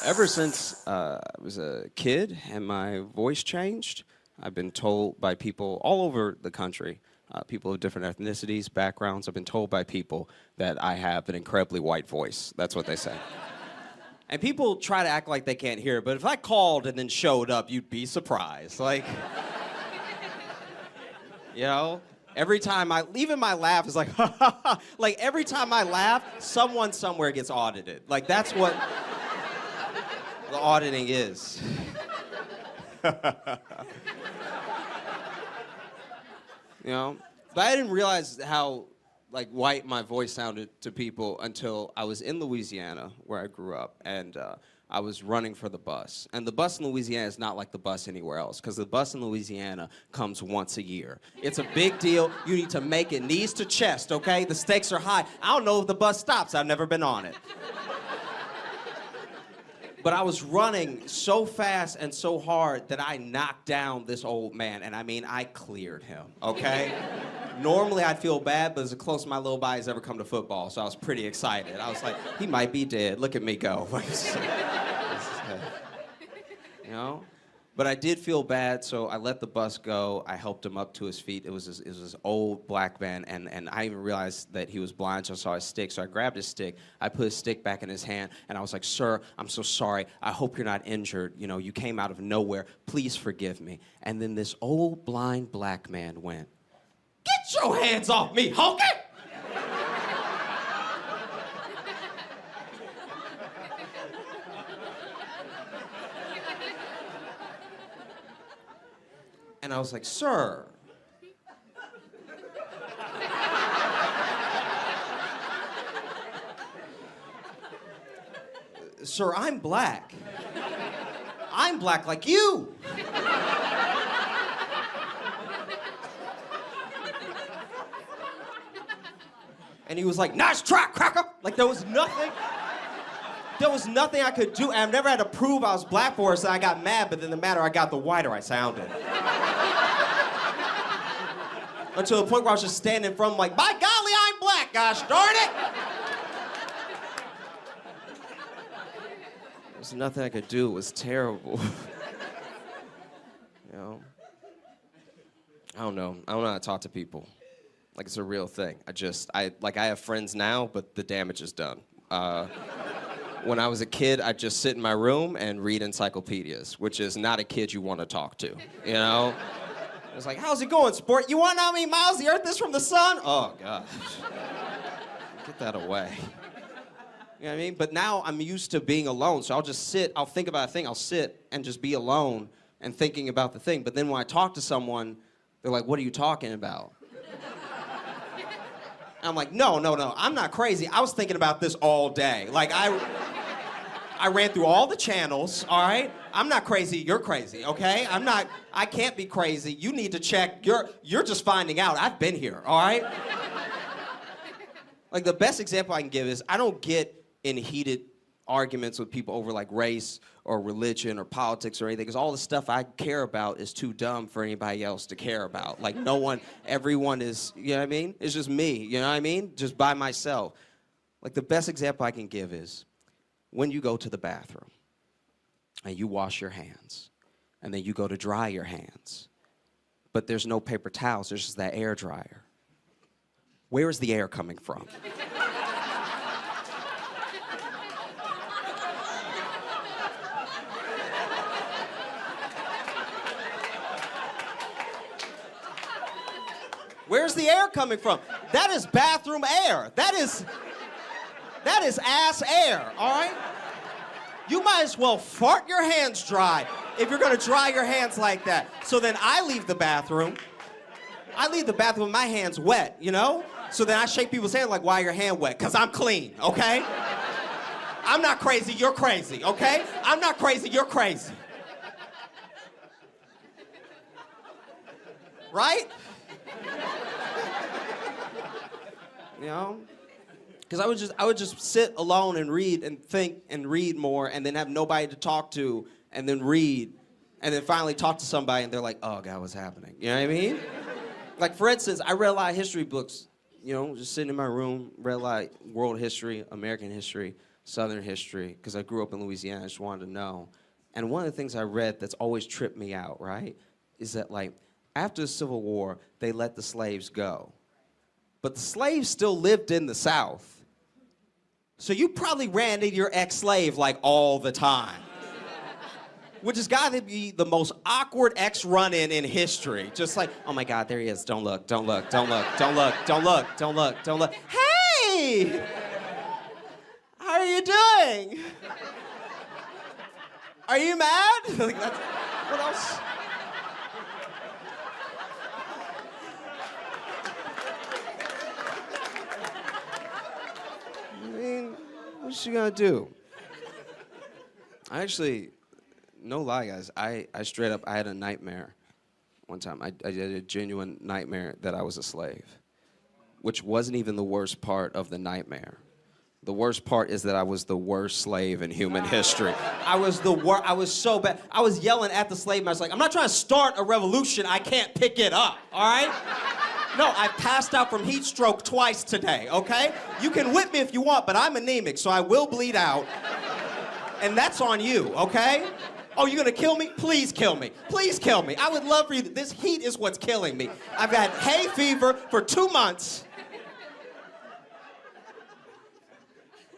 Ever since I was a kid and my voice changed, I've been told by people all over the country, people of different ethnicities, backgrounds, I've been told by people that I have an incredibly white voice. That's what they say. And people try to act like they can't hear it, but if I called and then showed up, you'd be surprised. Like, you know? Every time even my laugh is like, ha ha ha. Like, every time I laugh, someone somewhere gets audited. Like, that's what the auditing is. You know? But I didn't realize how, like, white my voice sounded to people until I was in Louisiana, where I grew up, and I was running for the bus. And the bus in Louisiana is not like the bus anywhere else, because the bus in Louisiana comes once a year. It's a big deal. You need to make it knees to chest, okay? The stakes are high. I don't know if the bus stops. I've never been on it. But I was running so fast and so hard that I knocked down this old man. And I mean, I cleared him, okay? Normally I'd feel bad, but it's the closest my little body's ever come to football, so I was pretty excited. I was like, he might be dead. Look at me go. You know? But I did feel bad, so I let the bus go. I helped him up to his feet. It was this old black man, and I even realized that he was blind, so I saw his stick. So I grabbed his stick. I put his stick back in his hand, and I was like, sir, I'm so sorry. I hope you're not injured. You know, you came out of nowhere. Please forgive me. And then this old blind black man went, get your hands off me, honky! And I was like, sir. Sir, I'm black. I'm black like you. And he was like, nice try, cracker. Like, there was nothing I could do. And I've never had to prove I was black for it, so I got mad, but then the madder I got, the whiter I sounded. Until the point where I was just standing in front of him like, by golly, I'm black, gosh darn it! There was nothing I could do. It was terrible. You know? I don't know how to talk to people. Like, it's a real thing. I have friends now, but the damage is done. When I was a kid, I'd just sit in my room and read encyclopedias, which is not a kid you want to talk to, you know? It's like, how's it going, sport? You want to know how many miles the Earth is from the sun? Oh, gosh. Get that away. You know what I mean? But now I'm used to being alone, so I'll just sit, I'll think about a thing, I'll sit and just be alone and thinking about the thing. But then when I talk to someone, they're like, what are you talking about? And I'm like, no, I'm not crazy. I was thinking about this all day. Like, I ran through all the channels, all right? I'm not crazy, you're crazy, okay? I can't be crazy. You need to check. You're just finding out. I've been here, all right? Like, the best example I can give is I don't get in heated arguments with people over, like, race or religion or politics or anything, because all the stuff I care about is too dumb for anybody else to care about. Like, everyone is, you know what I mean? It's just me, you know what I mean? Just by myself. Like, the best example I can give is when you go to the bathroom and you wash your hands and then you go to dry your hands, but there's no paper towels, there's just that air dryer. Where is the air coming from? Where's the air coming from? That is bathroom air. That is ass air, all right? You might as well fart your hands dry if you're gonna dry your hands like that. So then I leave the bathroom with my hands wet, you know? So then I shake people's hands like, why are your hand wet? Because I'm clean, okay? I'm not crazy, you're crazy, okay? I'm not crazy, you're crazy. Right? You know? Because I would just sit alone and read and think and read more and then have nobody to talk to and then read and then finally talk to somebody and they're like, oh, God, what's happening? You know what I mean? Like, for instance, I read a lot of history books, you know, just sitting in my room, read a lot of world history, American history, Southern history, because I grew up in Louisiana, I just wanted to know. And one of the things I read that's always tripped me out, right, is that, like, after the Civil War, they let the slaves go. But the slaves still lived in the South. So you probably ran into your ex-slave, like, all the time. Which has got to be the most awkward ex-run-in in history. Just like, oh my God, there he is. Don't look, don't look, don't look, don't look, don't look, don't look, don't look. Hey! How are you doing? Are you mad? Like, that's, what else? I mean, what's she gonna do? I actually, no lie, guys, I straight up, I had a nightmare one time. I had a genuine nightmare that I was a slave, which wasn't even the worst part of the nightmare. The worst part is that I was the worst slave in human history. I was the worst. I was so bad. I was yelling at the slave, and I was like, I'm not trying to start a revolution. I can't pick it up, all right? No, I passed out from heat stroke twice today, okay? You can whip me if you want, but I'm anemic, so I will bleed out. And that's on you, okay? Oh, you're gonna kill me? Please kill me. Please kill me. I would love for you. This heat is what's killing me. I've had hay fever for 2 months.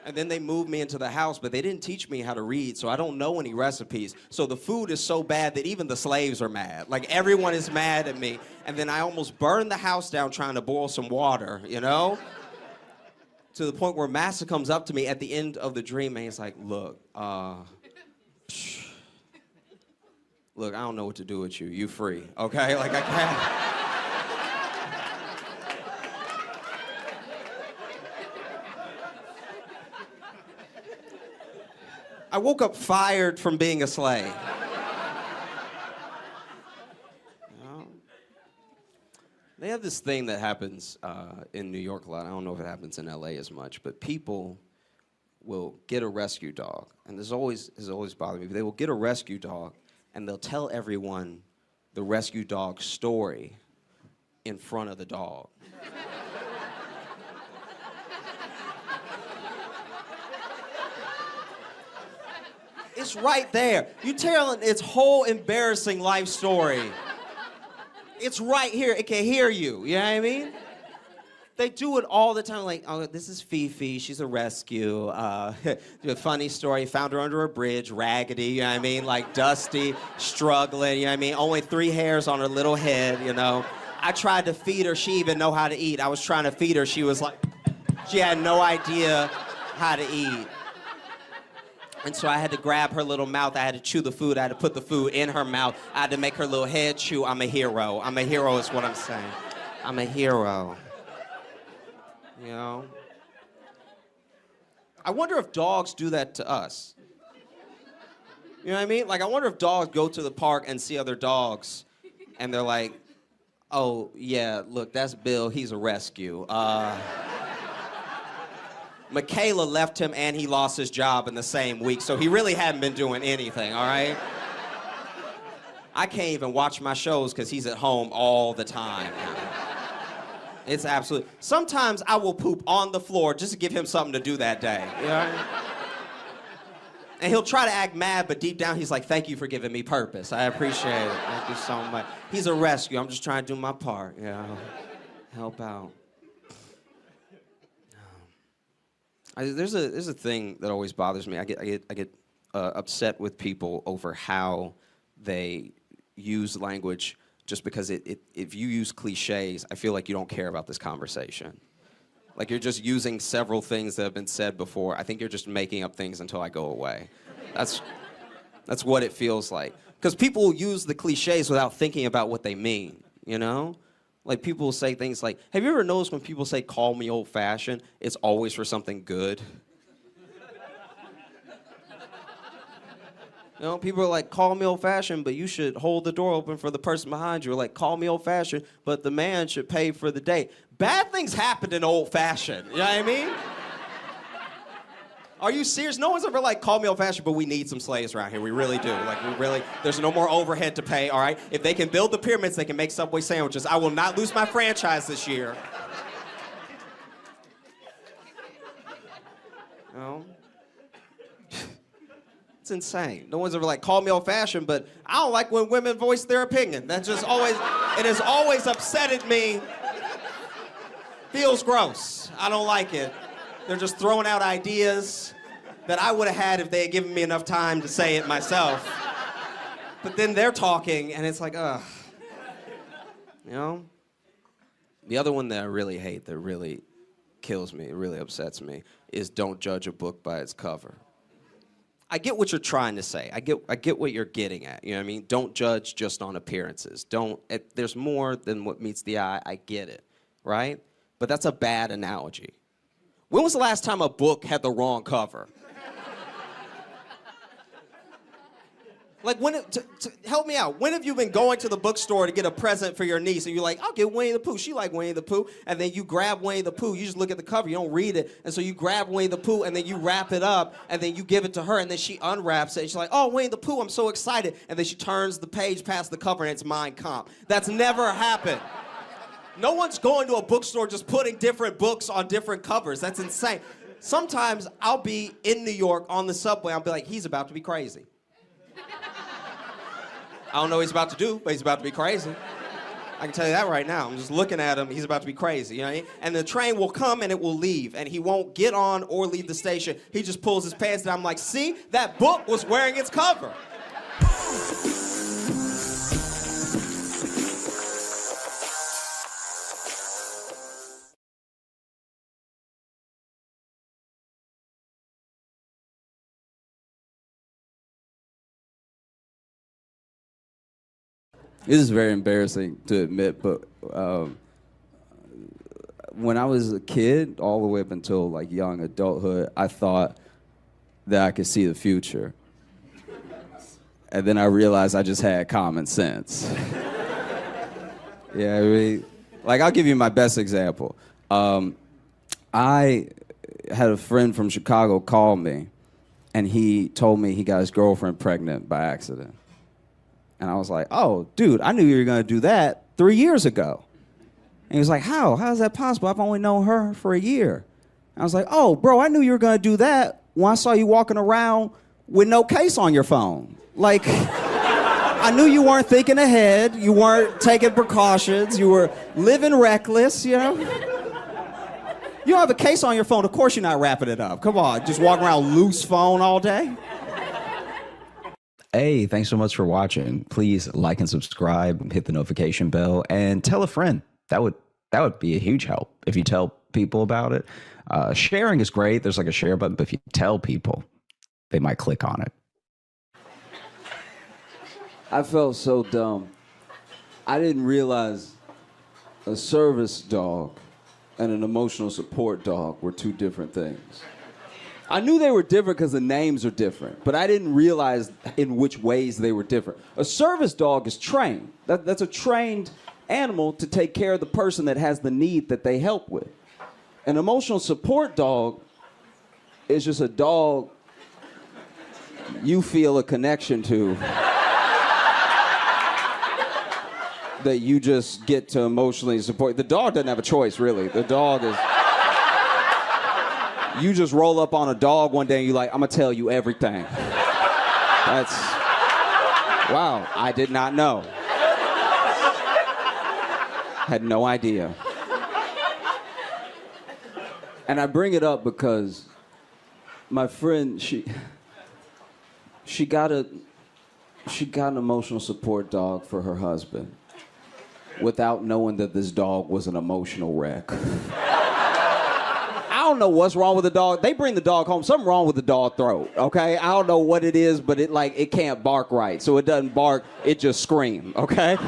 And then they moved me into the house, but they didn't teach me how to read, so I don't know any recipes. So the food is so bad that even the slaves are mad. Like, everyone is mad at me. And then I almost burned the house down trying to boil some water, you know? To the point where Massa comes up to me at the end of the dream, and he's like, look, look, I don't know what to do with you. You free, okay? Like, I can't. I woke up fired from being a slave. You know? They have this thing that happens in New York a lot. I don't know if it happens in LA as much, but people will get a rescue dog, and this has always bothered me. They will get a rescue dog, and they'll tell everyone the rescue dog's story in front of the dog. It's right there. You telling its whole embarrassing life story. It's right here. It can hear you. You know what I mean? They do it all the time. Like, oh, this is Fifi. She's a rescue. A funny story. Found her under a bridge, raggedy. You know what I mean? Like, dusty, struggling. You know what I mean? Only 3 hairs on her little head. You know. I tried to feed her. She even know how to eat. I was trying to feed her. She was like, she had no idea how to eat. And so I had to grab her little mouth. I had to chew the food. I had to put the food in her mouth. I had to make her little head chew. I'm a hero. I'm a hero is what I'm saying. I'm a hero. You know? I wonder if dogs do that to us. You know what I mean? Like, I wonder if dogs go to the park and see other dogs, and they're like, oh, yeah, look, that's Bill. He's a rescue. Michaela left him and he lost his job in the same week, so he really hadn't been doing anything, all right? I can't even watch my shows because he's at home all the time. It's absolute. Sometimes I will poop on the floor just to give him something to do that day, you know? And he'll try to act mad, but deep down he's like, thank you for giving me purpose. I appreciate it. Thank you so much. He's a rescue. I'm just trying to do my part, you know? Help out. There's a thing that always bothers me. I get upset with people over how they use language just because if you use cliches, I feel like you don't care about this conversation. Like, you're just using several things that have been said before. I think you're just making up things until I go away. That's what it feels like. Because people use the cliches without thinking about what they mean, you know? Like, people will say things like, have you ever noticed when people say, call me old-fashioned, it's always for something good? You know, people are like, call me old-fashioned, but you should hold the door open for the person behind you. Or like, call me old-fashioned, but the man should pay for the date. Bad things happen in old-fashioned, you know what I mean? Are you serious? No one's ever like, call me old-fashioned, but we need some slaves around here. We really do. Like, we really, there's no more overhead to pay, all right? If they can build the pyramids, they can make Subway sandwiches. I will not lose my franchise this year. You know? It's insane. No one's ever like called me old-fashioned, but I don't like when women voice their opinion. That just always, it has always upsetted me. Feels gross. I don't like it. They're just throwing out ideas that I would have had if they had given me enough time to say it myself. But then they're talking, and it's like, ugh. You know? The other one that I really hate, that really kills me, it really upsets me, is don't judge a book by its cover. I get what you're trying to say. I get what you're getting at. You know what I mean? Don't judge just on appearances. There's more than what meets the eye. I get it, right? But that's a bad analogy. When was the last time a book had the wrong cover? Like, help me out. When have you been going to the bookstore to get a present for your niece, and you're like, I'll get Winnie the Pooh. She like Winnie the Pooh. And then you grab Winnie the Pooh. You just look at the cover. You don't read it. And so you grab Winnie the Pooh, and then you wrap it up, and then you give it to her, and then she unwraps it. And she's like, oh, Winnie the Pooh, I'm so excited. And then she turns the page past the cover, and it's Mein Kampf. That's never happened. No one's going to a bookstore just putting different books on different covers. That's insane. Sometimes I'll be in New York on the subway. I'll be like, he's about to be crazy. I don't know what he's about to do, but he's about to be crazy. I can tell you that right now. I'm just looking at him. He's about to be crazy. You know what I mean? And the train will come and it will leave. And he won't get on or leave the station. He just pulls his pants down. I'm like, see? That book was wearing its cover. This is very embarrassing to admit, but when I was a kid, all the way up until like young adulthood, I thought that I could see the future. And then I realized I just had common sense. Yeah, I mean, like I'll give you my best example. I had a friend from Chicago call me, and he told me he got his girlfriend pregnant by accident. And I was like, oh, dude, I knew you were going to do that 3 years ago. And he was like, how? How is that possible? I've only known her for a year. And I was like, oh, bro, I knew you were going to do that when I saw you walking around with no case on your phone. Like, I knew you weren't thinking ahead. You weren't taking precautions. You were living reckless, you know? You don't have a case on your phone. Of course you're not wrapping it up. Come on, just walking around loose phone all day. Hey, thanks so much for watching. Please like and subscribe, hit the notification bell, and tell a friend. That would be a huge help if you tell people about it. Sharing is great. There's like a share button, but if you tell people, they might click on it. I felt so dumb. I didn't realize a service dog and an emotional support dog were two different things. I knew they were different because the names are different, but I didn't realize in which ways they were different. A service dog is trained. That's a trained animal to take care of the person that has the need that they help with. An emotional support dog is just a dog you feel a connection to that you just get to emotionally support. The dog doesn't have a choice, really. The dog is... You just roll up on a dog one day and you're like, I'm gonna tell you everything. That's... Wow, I did not know. Had no idea. And I bring it up because my friend, she got an emotional support dog for her husband without knowing that this dog was an emotional wreck. I don't know what's wrong with the dog. They bring the dog home. Something wrong with the dog throat, okay? I don't know what it is, but it can't bark right. So it doesn't bark, it just screams, okay?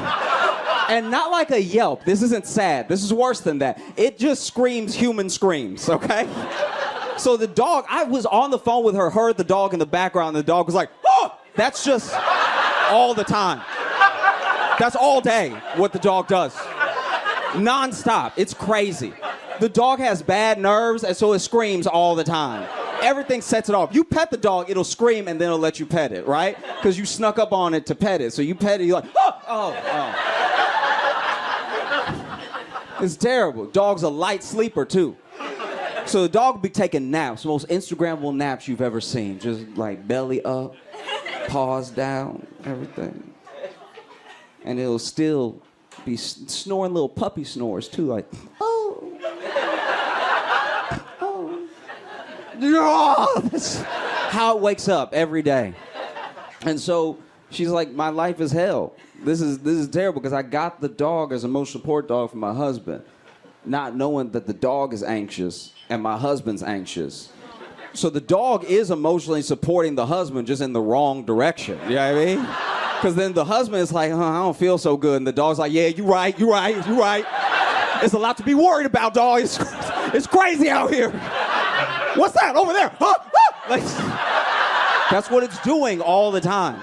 And not like a yelp. This isn't sad. This is worse than that. It just screams human screams, okay? So the dog, I was on the phone with her, heard the dog in the background, and the dog was like, oh! That's just all the time. That's all day what the dog does. Non-stop. It's crazy. The dog has bad nerves, and so it screams all the time. Everything sets it off. You pet the dog, it'll scream, and then it'll let you pet it, right? Because you snuck up on it to pet it. So you pet it, you're like, oh. It's terrible. Dog's a light sleeper, too. So the dog will be taking naps, most Instagrammable naps you've ever seen. Just like belly up, paws down, everything. And it'll still be snoring little puppy snores too, like, oh. Oh. That's how it wakes up every day. And so she's like, my life is hell. This is terrible because I got the dog as emotional support dog for my husband, not knowing that the dog is anxious and my husband's anxious. So the dog is emotionally supporting the husband just in the wrong direction. You know what I mean? Because then the husband is like, I don't feel so good. And the dog's like, yeah, you're right. It's a lot to be worried about, dog. It's crazy out here. What's that over there? Huh? Ah! Like, that's what it's doing all the time.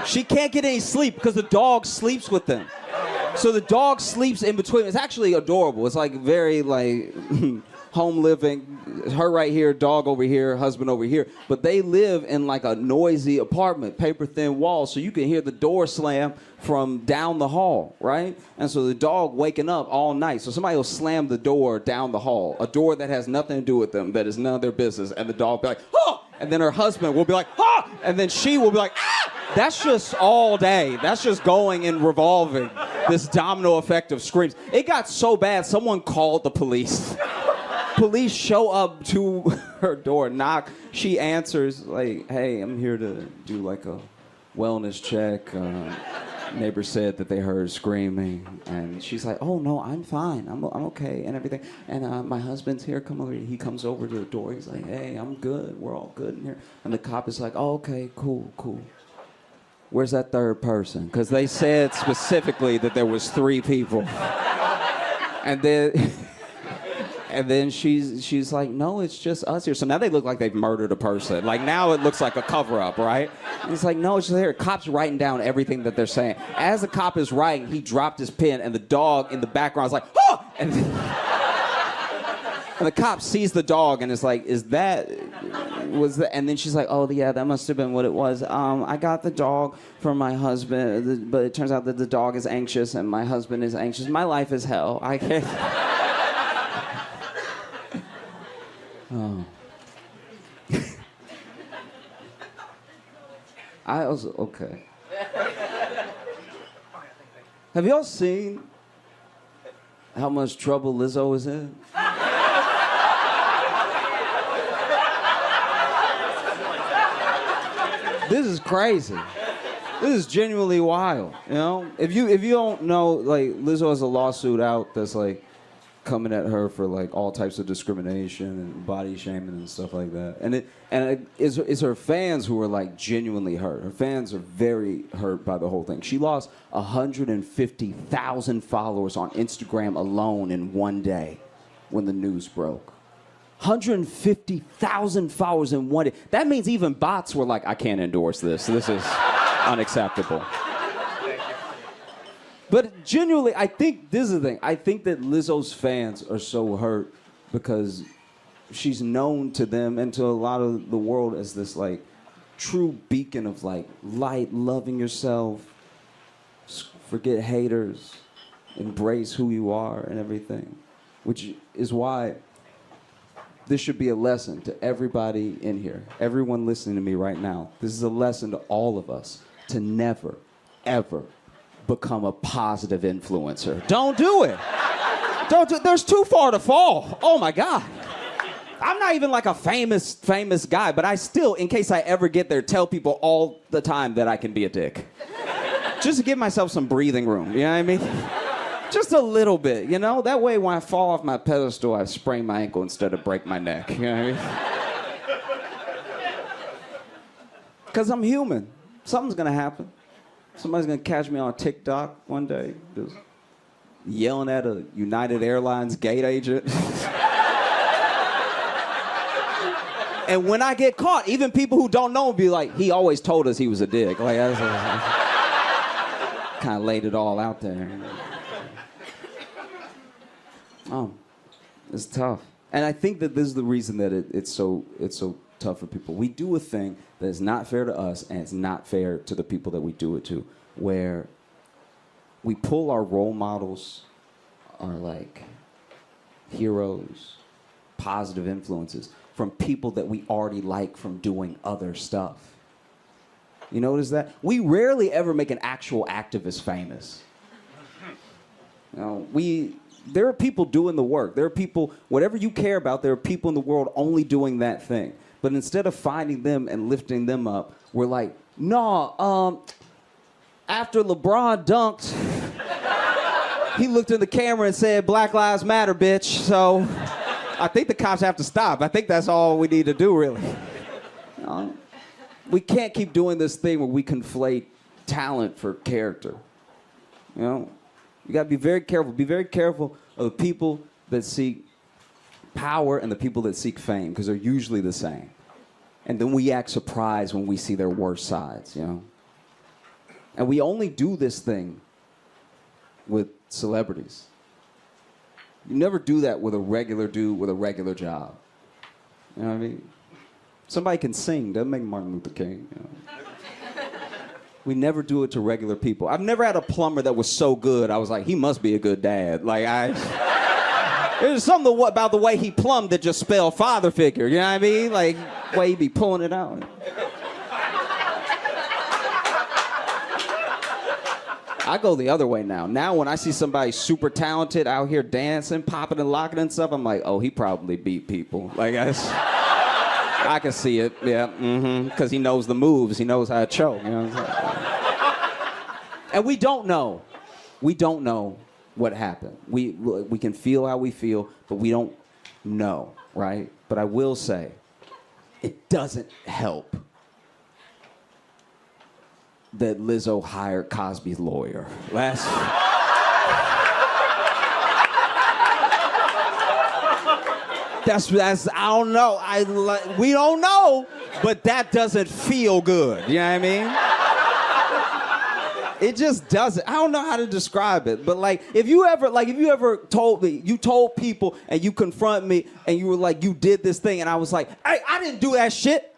She can't get any sleep because the dog sleeps with them. So the dog sleeps in between. It's actually adorable. It's like very like home living. Her right here, dog over here, husband over here. But they live in like a noisy apartment, paper thin walls, so you can hear the door slam from down the hall, right? And so the dog waking up all night. So somebody will slam the door down the hall, a door that has nothing to do with them, that is none of their business, and the dog will be like, oh! And then her husband will be like, ah! And then she will be like, ah! That's just all day. That's just going and revolving, this domino effect of screams. It got so bad, someone called the police. Police show up to her door, knock. She answers like, hey, I'm here to do like a wellness check. Neighbor said that they heard screaming. And she's like, oh, no, I'm fine. I'm okay and everything. And my husband's here. Come over here. He comes over to the door. He's like, hey, I'm good. We're all good in here. And the cop is like, oh, okay, cool. Where's that third person? Because they said specifically that there was 3 people. And then she's like, no, it's just us here. So now they look like they've murdered a person. Like now it looks like a cover-up, right? And it's like, no, it's just here. Cop's writing down everything that they're saying. As the cop is writing, he dropped his pen, and the dog in the background is like, oh! And the cop sees the dog and is like, and then she's like, oh, yeah, that must have been what it was. I got the dog from my husband, but it turns out that the dog is anxious and my husband is anxious. My life is hell. I can't. Oh. Okay. Have y'all seen how much trouble Lizzo is in? This is crazy. This is genuinely wild, you know? If you don't know, like, Lizzo has a lawsuit out that's, like, coming at her for, like, all types of discrimination and body shaming and stuff like that. And it's her fans who are, like, genuinely hurt. Her fans are very hurt by the whole thing. She lost 150,000 followers on Instagram alone in one day when the news broke. 150,000 followers in one day. That means even bots were like, I can't endorse this. This is unacceptable. But genuinely, I think this is the thing. I think that Lizzo's fans are so hurt because she's known to them and to a lot of the world as this like true beacon of like light, loving yourself, forget haters, embrace who you are and everything, which is why this should be a lesson to everybody in here, everyone listening to me right now. This is a lesson to all of us to never, ever become a positive influencer. Don't do it. There's too far to fall. Oh my God. I'm not even like a famous guy, but I still, in case I ever get there, tell people all the time that I can be a dick. Just to give myself some breathing room, you know what I mean? Just a little bit, you know? That way when I fall off my pedestal, I sprain my ankle instead of break my neck, you know what I mean? Because I'm human. Something's gonna happen. Somebody's gonna catch me on TikTok one day, just yelling at a United Airlines gate agent. And when I get caught, even people who don't know will be like, he always told us he was a dick. Like, I kind of laid it all out there. Oh, it's tough. And I think that this is the reason that it's so tough for people. We do a thing that is not fair to us, and it's not fair to the people that we do it to, where we pull our role models, our like heroes, positive influences from people that we already like from doing other stuff. You notice that? We rarely ever make an actual activist famous. You know, there are people doing the work. There are people, whatever you care about, there are people in the world only doing that thing. But instead of finding them and lifting them up, we're like, no, after LeBron dunked, he looked in the camera and said, Black Lives Matter, bitch. So I think the cops have to stop. I think that's all we need to do, really. You know, we can't keep doing this thing where we conflate talent for character. You know, you gotta be very careful. Be very careful of the people that seek power and the people that seek fame, because they're usually the same. And then we act surprised when we see their worst sides, you know? And we only do this thing with celebrities. You never do that with a regular dude with a regular job. You know what I mean? Somebody can sing, doesn't make Martin Luther King, you know? We never do it to regular people. I've never had a plumber that was so good, I was like, he must be a good dad. Like, there's something about the way he plumbed that just spelled father figure, you know what I mean? Like, the way he be pulling it out. I go the other way now. Now when I see somebody super talented out here dancing, popping and locking and stuff, I'm like, oh, he probably beat people. Like, I can see it, yeah, because he knows the moves. He knows how to choke, you know what I'm saying? And we don't know. We don't know what happened. We can feel how we feel, but we don't know, right? But I will say, it doesn't help that Lizzo hired Cosby's lawyer. That's I don't know. We don't know, but that doesn't feel good. You know what I mean? It just doesn't. I don't know how to describe it, but if you ever told me, you told people and you confront me and you were like, you did this thing, and I was like, hey, I didn't do that shit.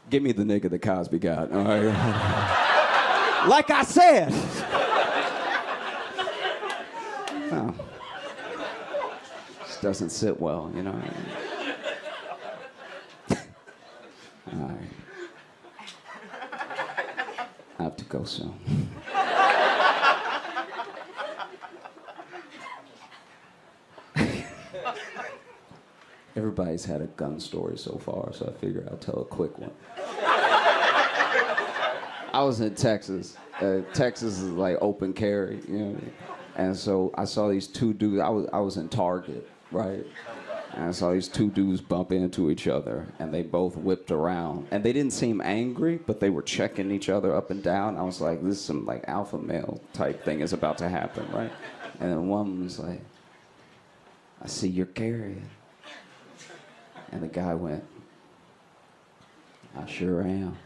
Give me the nigga that Cosby got. All right. Like I said. No. Just doesn't sit well, you know. All right. I have to go soon. Everybody's had a gun story so far, so I figure I'll tell a quick one. I was in Texas. Texas is like open carry, you know. And so I saw these two dudes. I was in Target, right? And I saw these two dudes bump into each other, and they both whipped around. And they didn't seem angry, but they were checking each other up and down. I was like, this is some like alpha male type thing is about to happen, right? And then one was like, I see you're carrying. And the guy went, I sure am.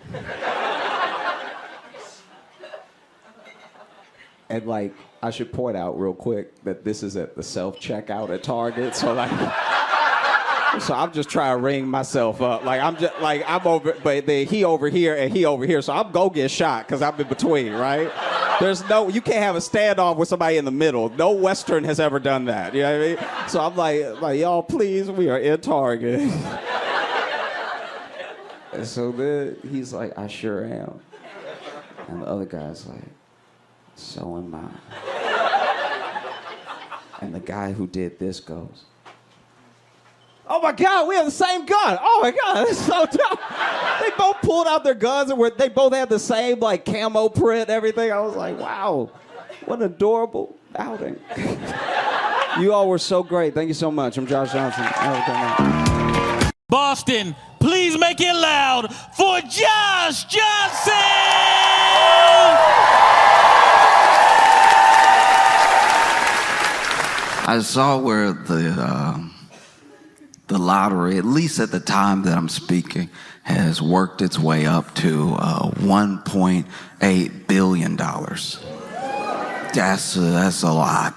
And like, I should point out real quick that this is at the self-checkout at Target, so so I'm just trying to ring myself up. I'm over, but he over here and he over here, so I'm gonna get shot because I'm in between, right? You can't have a standoff with somebody in the middle. No Western has ever done that, you know what I mean? So I'm like, y'all, please, we are in Target. And so then he's like, I sure am. And the other guy's like, so am I. And the guy who did this goes, oh my God, we have the same gun. Oh my God, that's so dope. They both pulled out their guns and they both had the same like camo print, everything. I was like, wow, what an adorable outing. You all were so great. Thank you so much. I'm Josh Johnson. Have a good night. Boston, please make it loud for Josh Johnson! I saw where the lottery, at least at the time that I'm speaking, has worked its way up to $1.8 billion. That's a lot.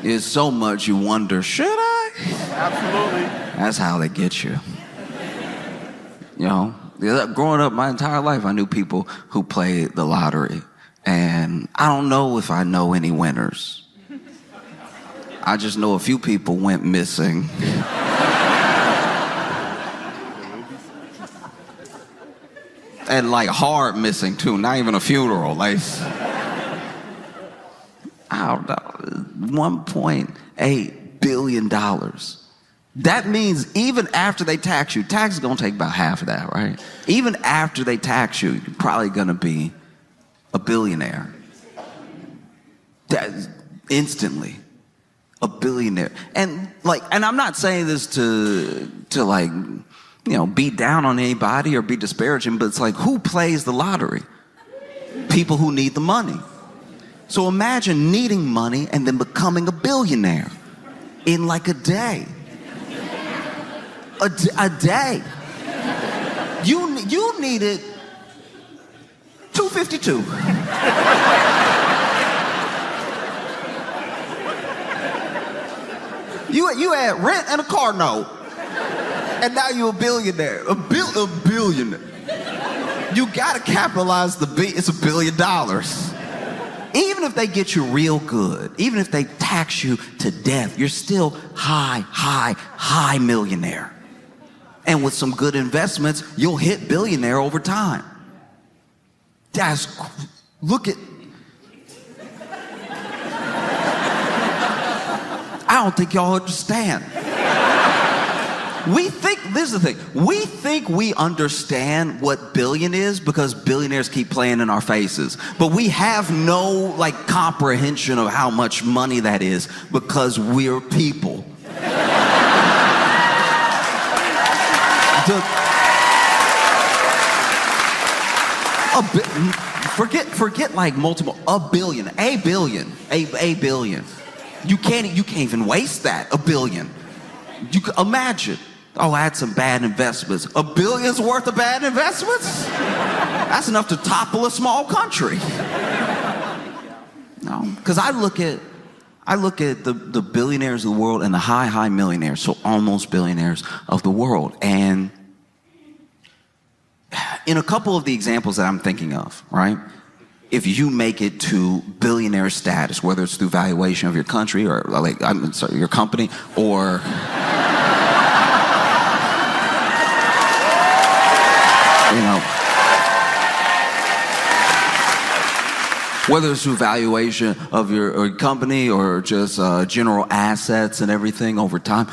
It's so much you wonder, should I? Absolutely. That's how they get you. You know, growing up my entire life, I knew people who played the lottery. And I don't know if I know any winners. I just know a few people went missing. And like hard missing too, not even a funeral. Like, I don't know, $1.8 billion. That means even after they tax you, tax is gonna take about half of that, right? Even after they tax you, you're probably gonna be a billionaire. Instantly. A billionaire. And I'm not saying this to like, you know, beat down on anybody or be disparaging, but it's like, who plays the lottery? People who need the money. So imagine needing money and then becoming a billionaire in like a day. A day. You needed 252. You had rent and a car note, and now you're a billionaire. A billionaire. You gotta capitalize it's $1 billion. Even if they get you real good, even if they tax you to death, you're still high millionaire. And with some good investments, you'll hit billionaire over time. Look at. I don't think y'all understand. This is the thing. We think we understand what billion is because billionaires keep playing in our faces. But we have no comprehension of how much money that is because we're people. Forget multiple, a billion. You can't even waste that, $1 billion. You can imagine. Oh, I had some bad investments. $1 billion's worth of bad investments? That's enough to topple a small country. No, because I look at the billionaires of the world and the high millionaires, so almost billionaires of the world. And in a couple of the examples that I'm thinking of, right? If you make it to billionaire status, whether it's through valuation of your country or your company, or whether it's through valuation of your company or just general assets and everything over time,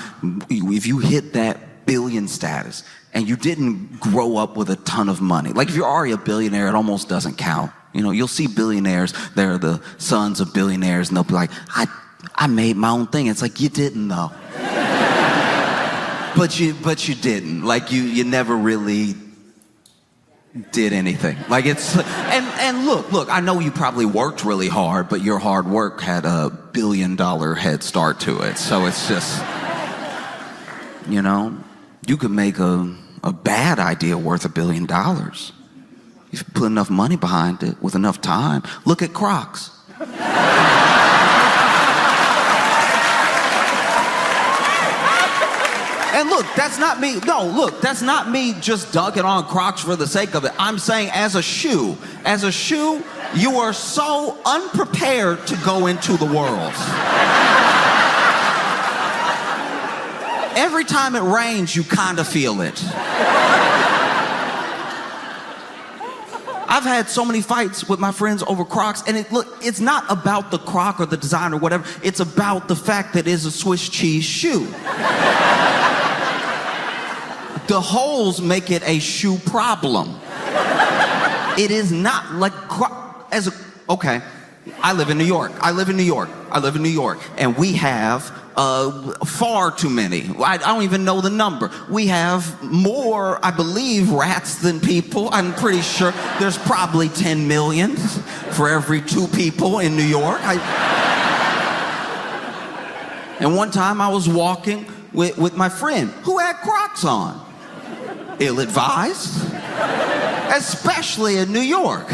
if you hit that billion status and you didn't grow up with a ton of money, like if you're already a billionaire, it almost doesn't count. You'll see billionaires, they're the sons of billionaires, and they'll be like, I made my own thing. It's like, you didn't though. But you didn't. Like you never really did anything. Like it's, and look, I know you probably worked really hard, but your hard work had a $1 billion head start to it. So it's just, you could make a bad idea worth $1 billion. If you put enough money behind it with enough time. Look at Crocs. And look, that's not me. No, look, that's not me just dunking on Crocs for the sake of it. I'm saying as a shoe, you are so unprepared to go into the world. Every time it rains, you kind of feel it. I've had so many fights with my friends over Crocs, and it's not about the Croc or the design or whatever. It's about the fact that it's a Swiss cheese shoe. The holes make it a shoe problem. It is not like okay. I live in New York, and we have far too many. I don't even know the number. We have more, I believe, rats than people. I'm pretty sure there's probably 10 million for every 2 people in New York. And one time I was walking with my friend who had Crocs on. Ill-advised, especially in New York.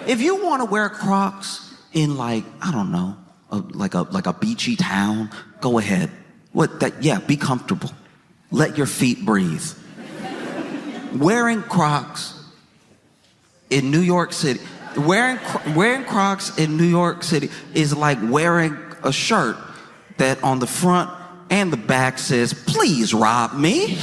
If you want to wear Crocs in I don't know, like a beachy town, go ahead. Be comfortable. Let your feet breathe. Wearing Crocs in New York City, wearing Crocs in New York City is like wearing a shirt that on the front and the back says, "Please rob me."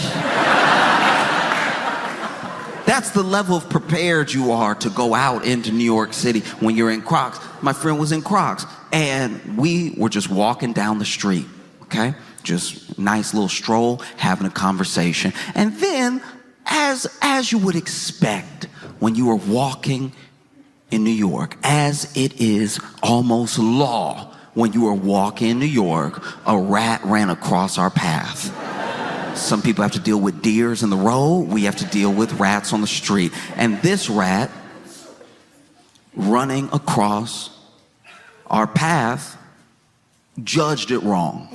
That's the level of prepared you are to go out into New York City when you're in Crocs. My friend was in Crocs, and we were just walking down the street, okay? Just nice little stroll, having a conversation. And then, as you would expect when you are walking in New York, as it is almost law when you are walking in New York, a rat ran across our path. Some people have to deal with deers in the road. We have to deal with rats on the street. And this rat running across our path judged it wrong.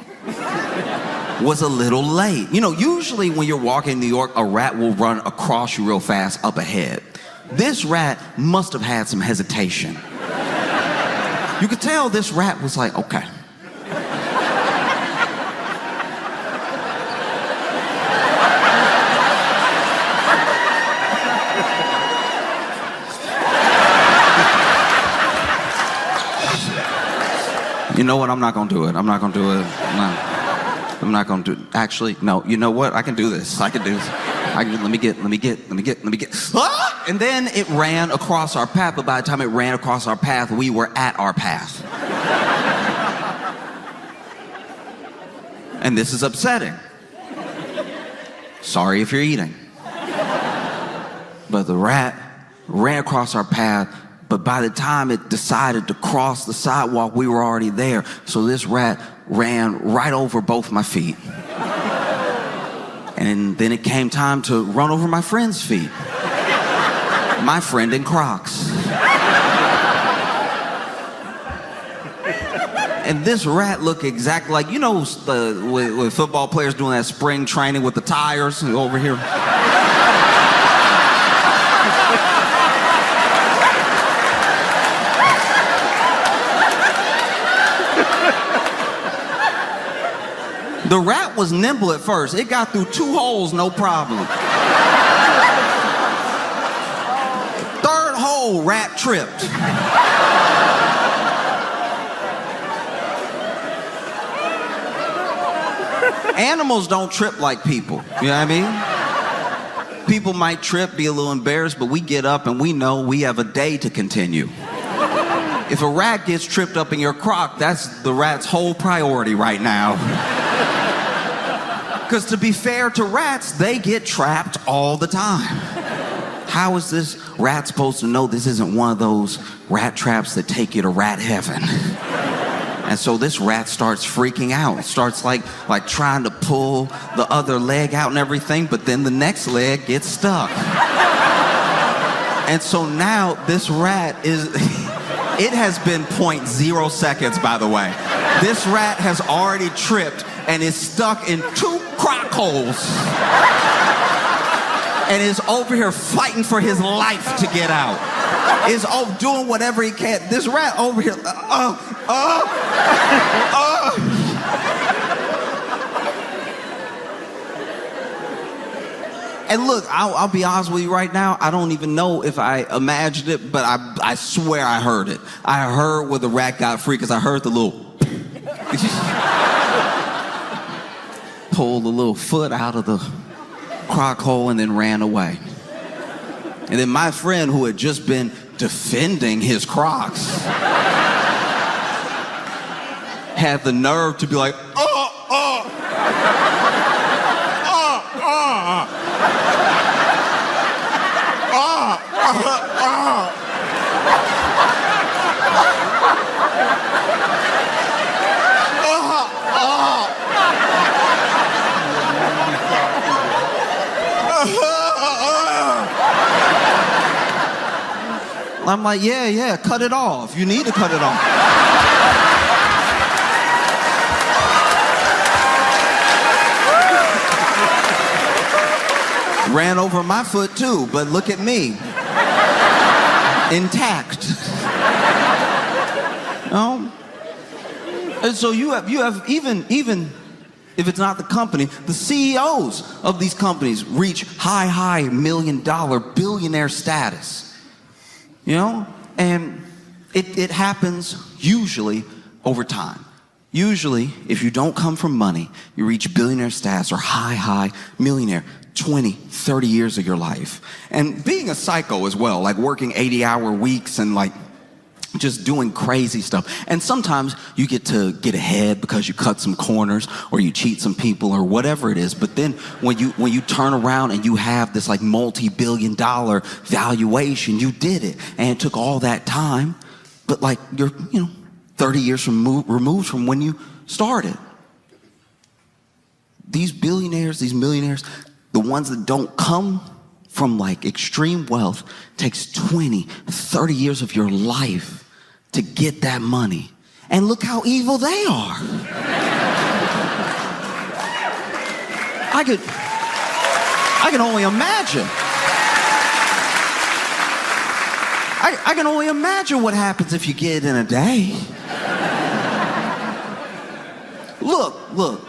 Was a little late. You know, usually when you're walking in New York, a rat will run across you real fast up ahead. This rat must have had some hesitation. You could tell this rat was like, okay. You know what? I'm not gonna do it. I'm not gonna do it. No. I'm not gonna do it. Actually, no. You know what? I can do this. I can do this. Let me get. Ah! And then it ran across our path, but by the time it ran across our path, we were at our path. And this is upsetting. Sorry if you're eating. But the rat ran across our path, but by the time it decided to cross the sidewalk, we were already there. So this rat ran right over both my feet. And then it came time to run over my friend's feet. My friend in Crocs. And this rat looked exactly like, you know, with football players doing that spring training with the tires over here. The rat was nimble at first. It got through 2 holes, no problem. Third hole, rat tripped. Animals don't trip like people, you know what I mean? People might trip, be a little embarrassed, but we get up and we know we have a day to continue. If a rat gets tripped up in your crock, that's the rat's whole priority right now. Because to be fair to rats, they get trapped all the time. How is this rat supposed to know this isn't one of those rat traps that take you to rat heaven? And so this rat starts freaking out. It starts like trying to pull the other leg out and everything, but then the next leg gets stuck. And so now this rat is, it has been 0.0 seconds, by the way. This rat has already tripped and is stuck in 2 crock holes. And is over here fighting for his life to get out. Is doing whatever he can. This rat over here, And look, I'll be honest with you right now, I don't even know if I imagined it, but I swear I heard it. I heard where the rat got free because I heard the little pulled the little foot out of the crock hole and then ran away. And then my friend, who had just been defending his Crocs, had the nerve to be like, I'm like, yeah, cut it off. You need to cut it off. Ran over my foot too, but look at me. Intact. No? And so you have even if it's not the company, the CEOs of these companies reach high $1 million billionaire status. You know? And it happens usually over time. Usually, if you don't come from money, you reach billionaire status or high millionaire 20, 30 years of your life. And being a psycho as well, like working 80-hour weeks and like just doing crazy stuff. And sometimes you get to get ahead because you cut some corners or you cheat some people or whatever it is. But then when you turn around and you have this like multi-billion-dollar valuation, you did it. And it took all that time, but like you're, 30 years removed from when you started. These billionaires, these millionaires, the ones that don't come from like extreme wealth, takes 20, 30 years of your life to get that money. And look how evil they are. I can only imagine. I can only imagine what happens if you get it in a day. Look,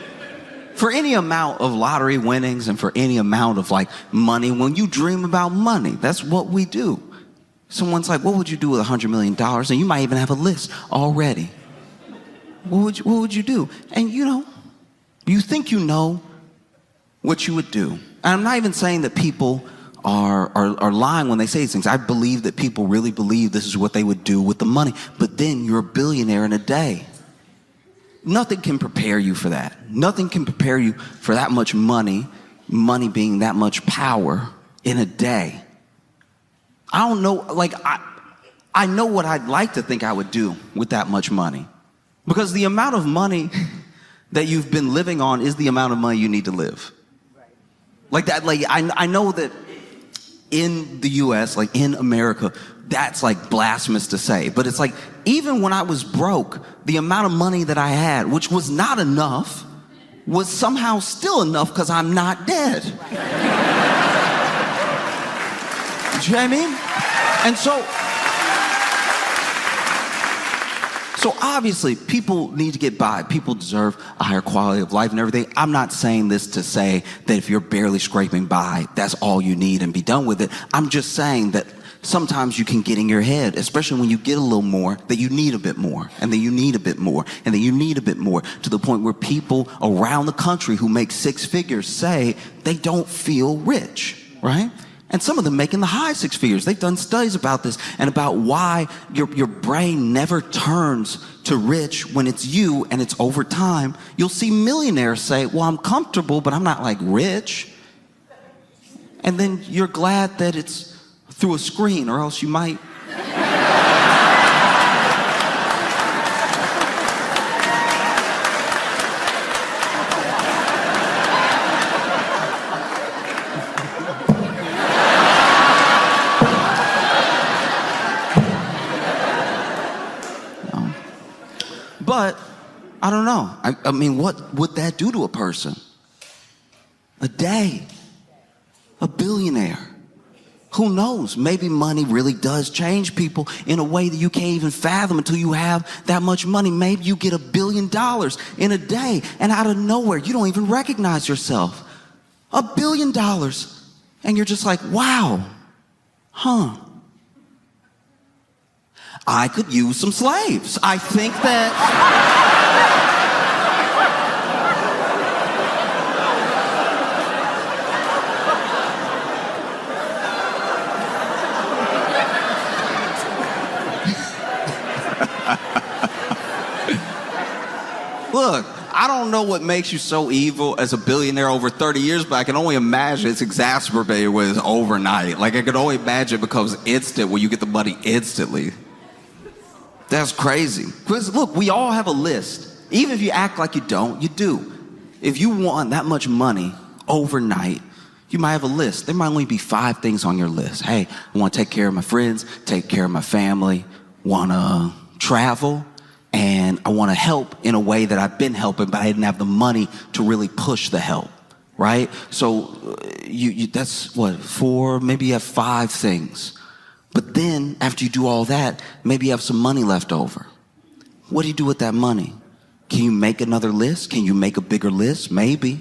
for any amount of lottery winnings and for any amount of like money, when you dream about money, that's what we do. Someone's like, what would you do with $100 million? And you might even have a list already. What would you do? And you think you know what you would do. And I'm not even saying that people are lying when they say these things. I believe that people really believe this is what they would do with the money. But then you're a billionaire in a day. Nothing can prepare you for that. Nothing can prepare you for that much money being that much power in a day. I don't know, like, I know what I'd like to think I would do with that much money. Because the amount of money that you've been living on is the amount of money you need to live. Like that, like, I know that in the US, like in America, that's like blasphemous to say. But it's like, even when I was broke, the amount of money that I had, which was not enough, was somehow still enough because I'm not dead. You know what I mean? And so obviously people need to get by. People deserve a higher quality of life and everything. I'm not saying this to say that if you're barely scraping by, that's all you need and be done with it. I'm just saying that sometimes you can get in your head, especially when you get a little more, that you need a bit more, and then you need a bit more, and then you need a bit more, to the point where people around the country who make six figures say they don't feel rich, right? And some of them making the high six figures. They've done studies about this and about why your brain never turns to rich when it's you and it's over time. You'll see millionaires say, well, I'm comfortable, but I'm not like rich. And then you're glad that it's through a screen, or else you might. But I don't know. I mean, what would that do to a person? A day. A billionaire. Who knows? Maybe money really does change people in a way that you can't even fathom until you have that much money. Maybe you get $1 billion in a day, and out of nowhere, you don't even recognize yourself. $1 billion. And you're just like, wow. Huh. I could use some slaves. I think that... Look, I don't know what makes you so evil as a billionaire over 30 years, but I can only imagine it's exacerbated when it's overnight. Like, I can only imagine it becomes instant when you get the money instantly. That's crazy. Because look, we all have a list. Even if you act like you don't, you do. If you want that much money overnight, you might have a list. There might only be 5 things on your list. Hey, I want to take care of my friends, take care of my family, want to travel, and I want to help in a way that I've been helping, but I didn't have the money to really push the help, right? So that's what, 4, maybe you have 5 things. But then, after you do all that, maybe you have some money left over. What do you do with that money? Can you make another list? Can you make a bigger list? Maybe.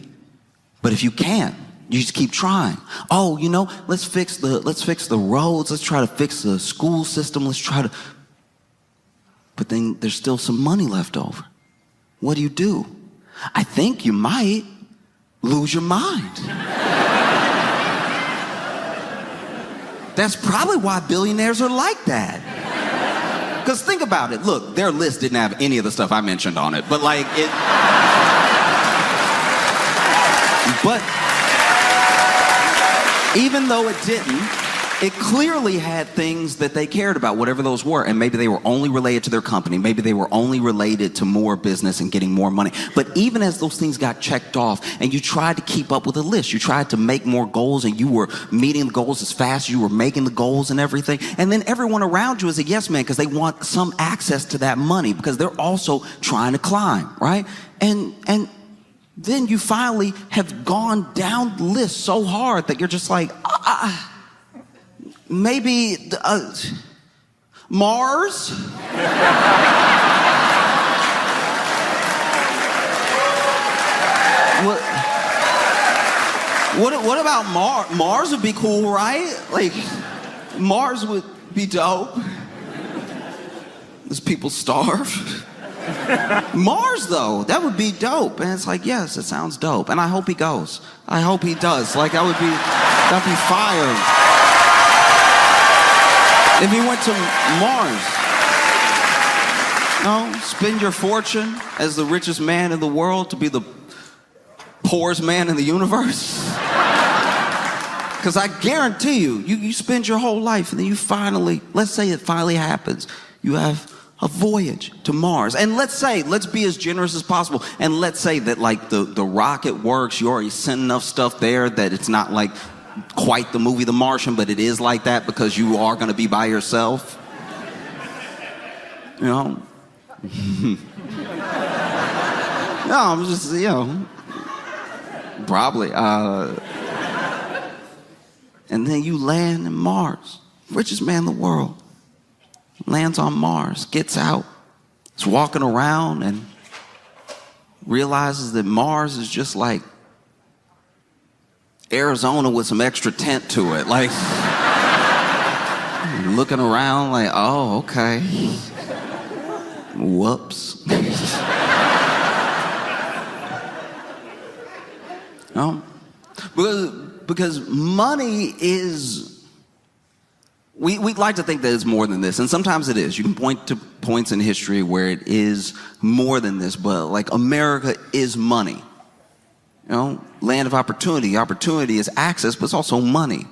But if you can't, you just keep trying. Oh, let's fix the roads. Let's try to fix the school system. But then there's still some money left over. what do? I think you might lose your mind. That's probably why billionaires are like that. Because think about it. Look, their list didn't have any of the stuff I mentioned on it, but like it. But even though it didn't, it clearly had things that they cared about, whatever those were. And maybe they were only related to their company. Maybe they were only related to more business and getting more money. But even as those things got checked off and you tried to keep up with a list, you tried to make more goals and you were meeting the goals as fast as you were making the goals and everything. And then everyone around you is a yes man because they want some access to that money because they're also trying to climb, right? And then you finally have gone down the list so hard that you're just like, maybe Mars? What about Mars? Mars would be cool, right? Like, Mars would be dope. Does people starve? Mars, though, that would be dope. And it's like, yes, it sounds dope. And I hope he goes. I hope he does. Like, that'd be fire. If he went to Mars, spend your fortune as the richest man in the world to be the poorest man in the universe. Because I guarantee you spend your whole life and then you finally, let's say it finally happens, you have a voyage to Mars. And let's be as generous as possible. And let's say that like the rocket works, you already sent enough stuff there that it's not like quite the movie The Martian, but it is like that because you are going to be by yourself. You know? No, I'm just, probably. And then you land in Mars. Richest man in the world. Lands on Mars, gets out, is walking around and realizes that Mars is just like Arizona with some extra tent to it. Like, looking around like, oh, okay. Whoops. Because money is... We'd like to think that it's more than this, and sometimes it is. You can point to points in history where it is more than this, but like America is money. Land of opportunity. Opportunity is access, but it's also money.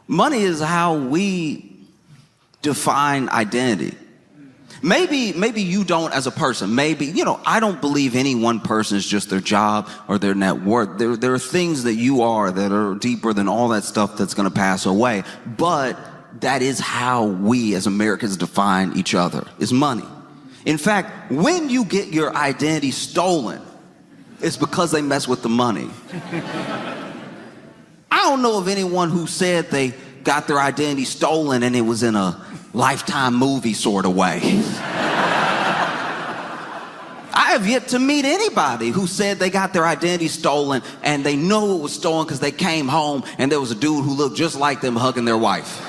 Money is how we define identity. Maybe you don't as a person. Maybe, I don't believe any one person is just their job or their net worth. There are things that you are that are deeper than all that stuff that's going to pass away. But that is how we as Americans define each other, is money. In fact, when you get your identity stolen, it's because they mess with the money. I don't know of anyone who said they got their identity stolen and it was in a Lifetime movie sort of way. I have yet to meet anybody who said they got their identity stolen and they know it was stolen because they came home and there was a dude who looked just like them hugging their wife.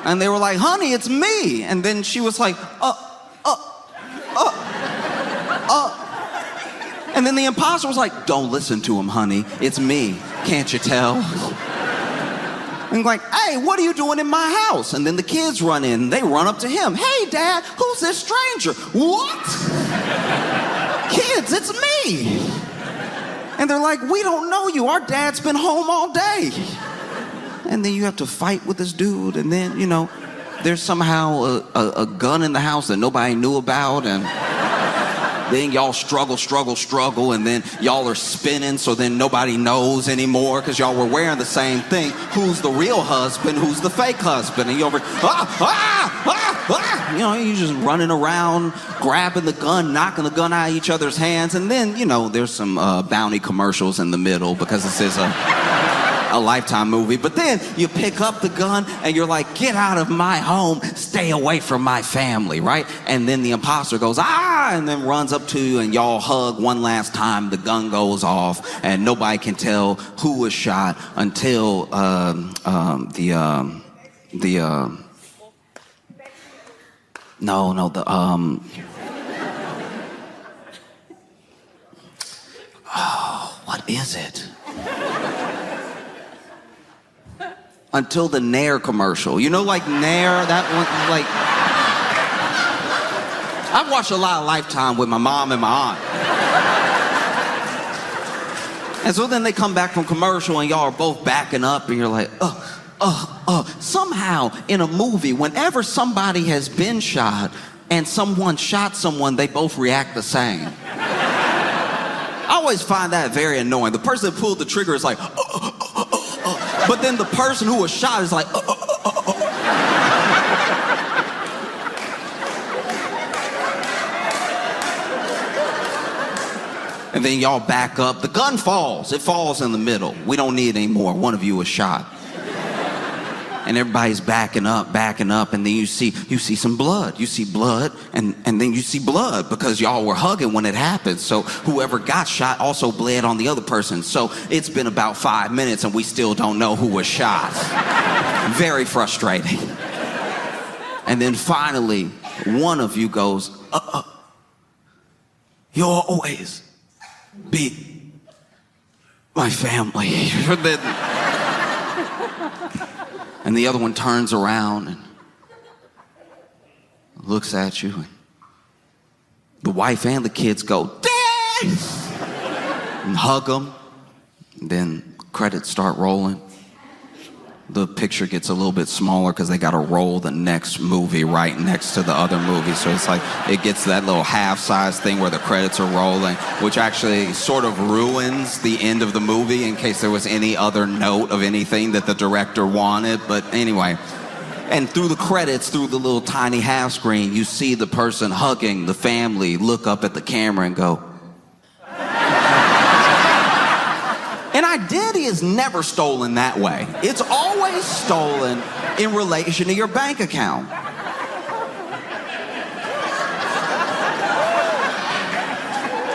And they were like, honey, it's me. And then she was like, And then the imposter was like, don't listen to him, honey. It's me. Can't you tell? And like, hey, what are you doing in my house? And then the kids run in, they run up to him. Hey, Dad, who's this stranger? What? Kids, it's me. And they're like, we don't know you. Our dad's been home all day. And then you have to fight with this dude. And then, there's somehow a gun in the house that nobody knew about. And then y'all struggle, and then y'all are spinning, so then nobody knows anymore because y'all were wearing the same thing. Who's the real husband? Who's the fake husband? And you're you just running around, grabbing the gun, knocking the gun out of each other's hands, and then, there's some bounty commercials in the middle because this is a Lifetime movie. But then you pick up the gun and you're like, get out of my home, stay away from my family, right? And then the imposter goes, and then runs up to you and y'all hug one last time. The gun goes off and nobody can tell who was shot until No, what is it? Until the Nair commercial. You know, like Nair, that one, like... I've watched a lot of Lifetime with my mom and my aunt. And so then they come back from commercial and y'all are both backing up and you're like, somehow in a movie, whenever somebody has been shot and someone shot someone, they both react the same. I always find that very annoying. The person that pulled the trigger is like, but then the person who was shot is like, And then y'all back up. The gun falls. It falls in the middle. We don't need any more. One of you was shot. And everybody's backing up, and then you see some blood. You see blood, and then you see blood because y'all were hugging when it happened. So whoever got shot also bled on the other person. So it's been about 5 minutes and we still don't know who was shot. Very frustrating. And then finally, one of you goes, you'll always be my family. And the other one turns around and looks at you. And the wife and the kids go, Dad! And hug them. And then credits start rolling. The picture gets a little bit smaller because they got to roll the next movie right next to the other movie. So it's like it gets that little half-size thing where the credits are rolling, which actually sort of ruins the end of the movie in case there was any other note of anything that the director wanted. But anyway, and through the credits, through the little tiny half screen, you see the person hugging the family look up at the camera and go, an identity is never stolen that way. It's always stolen in relation to your bank account.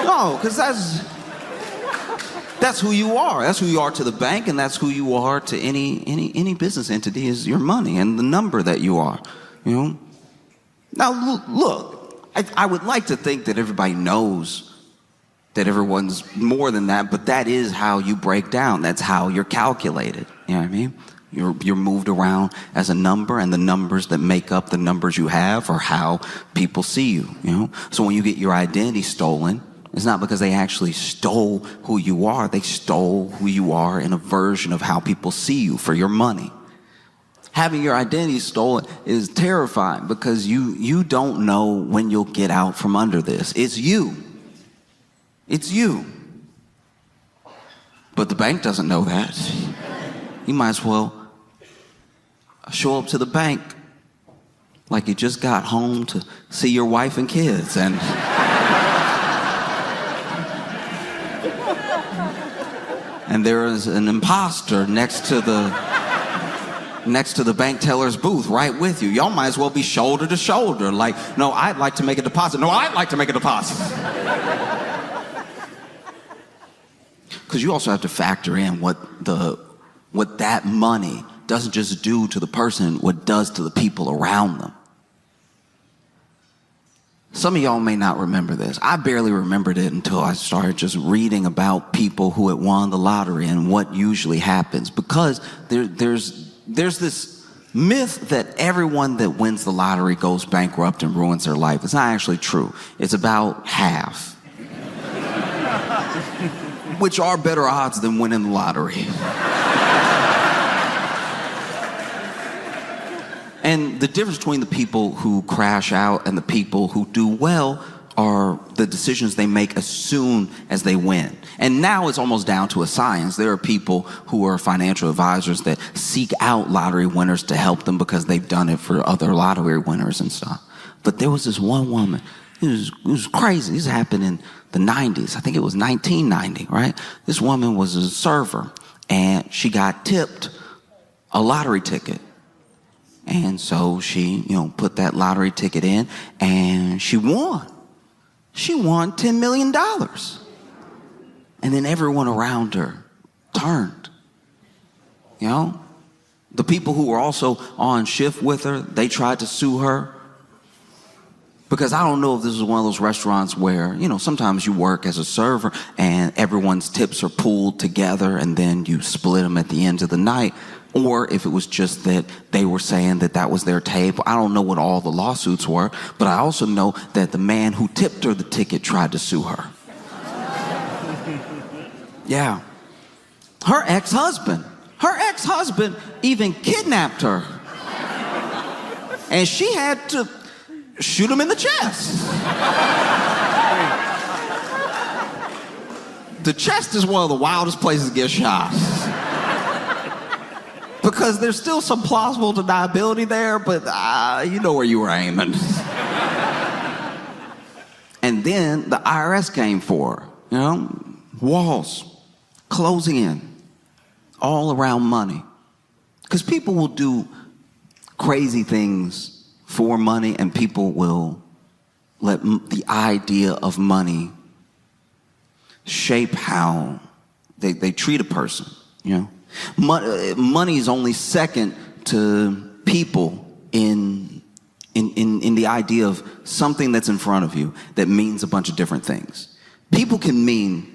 No, because that's who you are. That's who you are to the bank, and that's who you are to any business entity is your money and the number that you are. You know. Now look, I would like to think that everybody knows that everyone's more than that, but that is how you break down. That's how you're calculated. You know what I mean? You're moved around as a number, and the numbers that make up the numbers you have are how people see you. You know? So when you get your identity stolen, it's not because they actually stole who you are. They stole who you are in a version of how people see you for your money. Having your identity stolen is terrifying because you don't know when you'll get out from under this. It's you. It's you. But the bank doesn't know that. You might as well show up to the bank like you just got home to see your wife and kids and there is an imposter next to the bank teller's booth right with you. Y'all might as well be shoulder to shoulder like, no, I'd like to make a deposit. No, I'd like to make a deposit. Because you also have to factor in what that money doesn't just do to the person, what it does to the people around them. Some of y'all may not remember this. I barely remembered it until I started just reading about people who had won the lottery and what usually happens. Because there's this myth that everyone that wins the lottery goes bankrupt and ruins their life. It's not actually true. It's about half. Which are better odds than winning the lottery. And the difference between the people who crash out and the people who do well are the decisions they make as soon as they win. And now it's almost down to a science. There are people who are financial advisors that seek out lottery winners to help them because they've done it for other lottery winners and stuff. But there was this one woman. It was crazy. This happened in the 90s. I think it was 1990, right? This woman was a server, and she got tipped a lottery ticket. And so she, put that lottery ticket in, and she won. She won $10 million. And then everyone around her turned. The people who were also on shift with her, they tried to sue her. Because I don't know if this is one of those restaurants where, you know, sometimes you work as a server and everyone's tips are pooled together and then you split them at the end of the night, or if it was just that they were saying that that was their table. I don't know what all the lawsuits were, but I also know that the man who tipped her the ticket tried to sue her. Yeah. Her ex-husband even kidnapped her. And she had to shoot him in the chest. The chest is one of the wildest places to get shot. Because there's still some plausible deniability there, but you know where you were aiming. And then the IRS came for her, you know? Walls closing in all around money. Because people will do crazy things for money, and people will let the idea of money shape how they treat a person, you know? Money is only second to people in the idea of something that's in front of you that means a bunch of different things. People can mean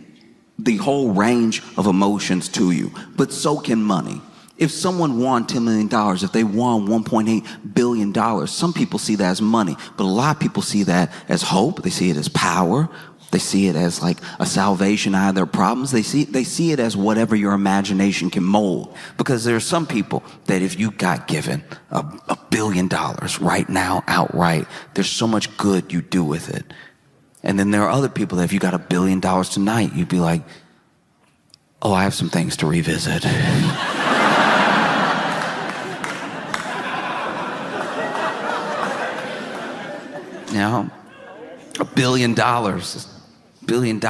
the whole range of emotions to you, but so can money. If someone won $10 million, if they won $1.8 billion, some people see that as money, but a lot of people see that as hope. They see it as power. They see it as like a salvation out of their problems. They see it as whatever your imagination can mold. Because there are some people that if you got given $1 billion right now, outright, there's so much good you do with it. And then there are other people that if you got $1 billion tonight, you'd be like, oh, I have some things to revisit. You know, $1 billion. $1 billion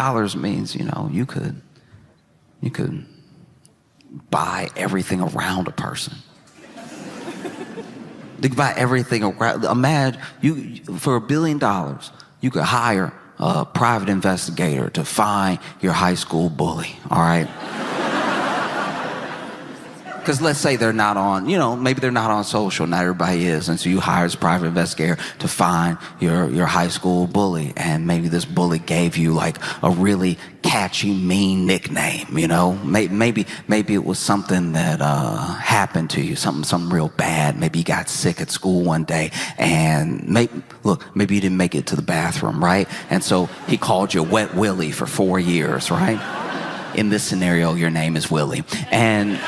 means, you know, you could buy everything around a person. You could buy everything around. Imagine for $1 billion, you could hire a private investigator to find your high school bully. All right. Because let's say they're not on, you know, maybe they're not on social, not everybody is. And so you hire this private investigator to find your high school bully. And maybe this bully gave you like a really catchy, mean nickname, you know? Maybe it was something that happened to you, something real bad. Maybe you got sick at school one day and maybe you didn't make it to the bathroom, right? And so he called you Wet Willie for 4 years, right? In this scenario, your name is Willie. And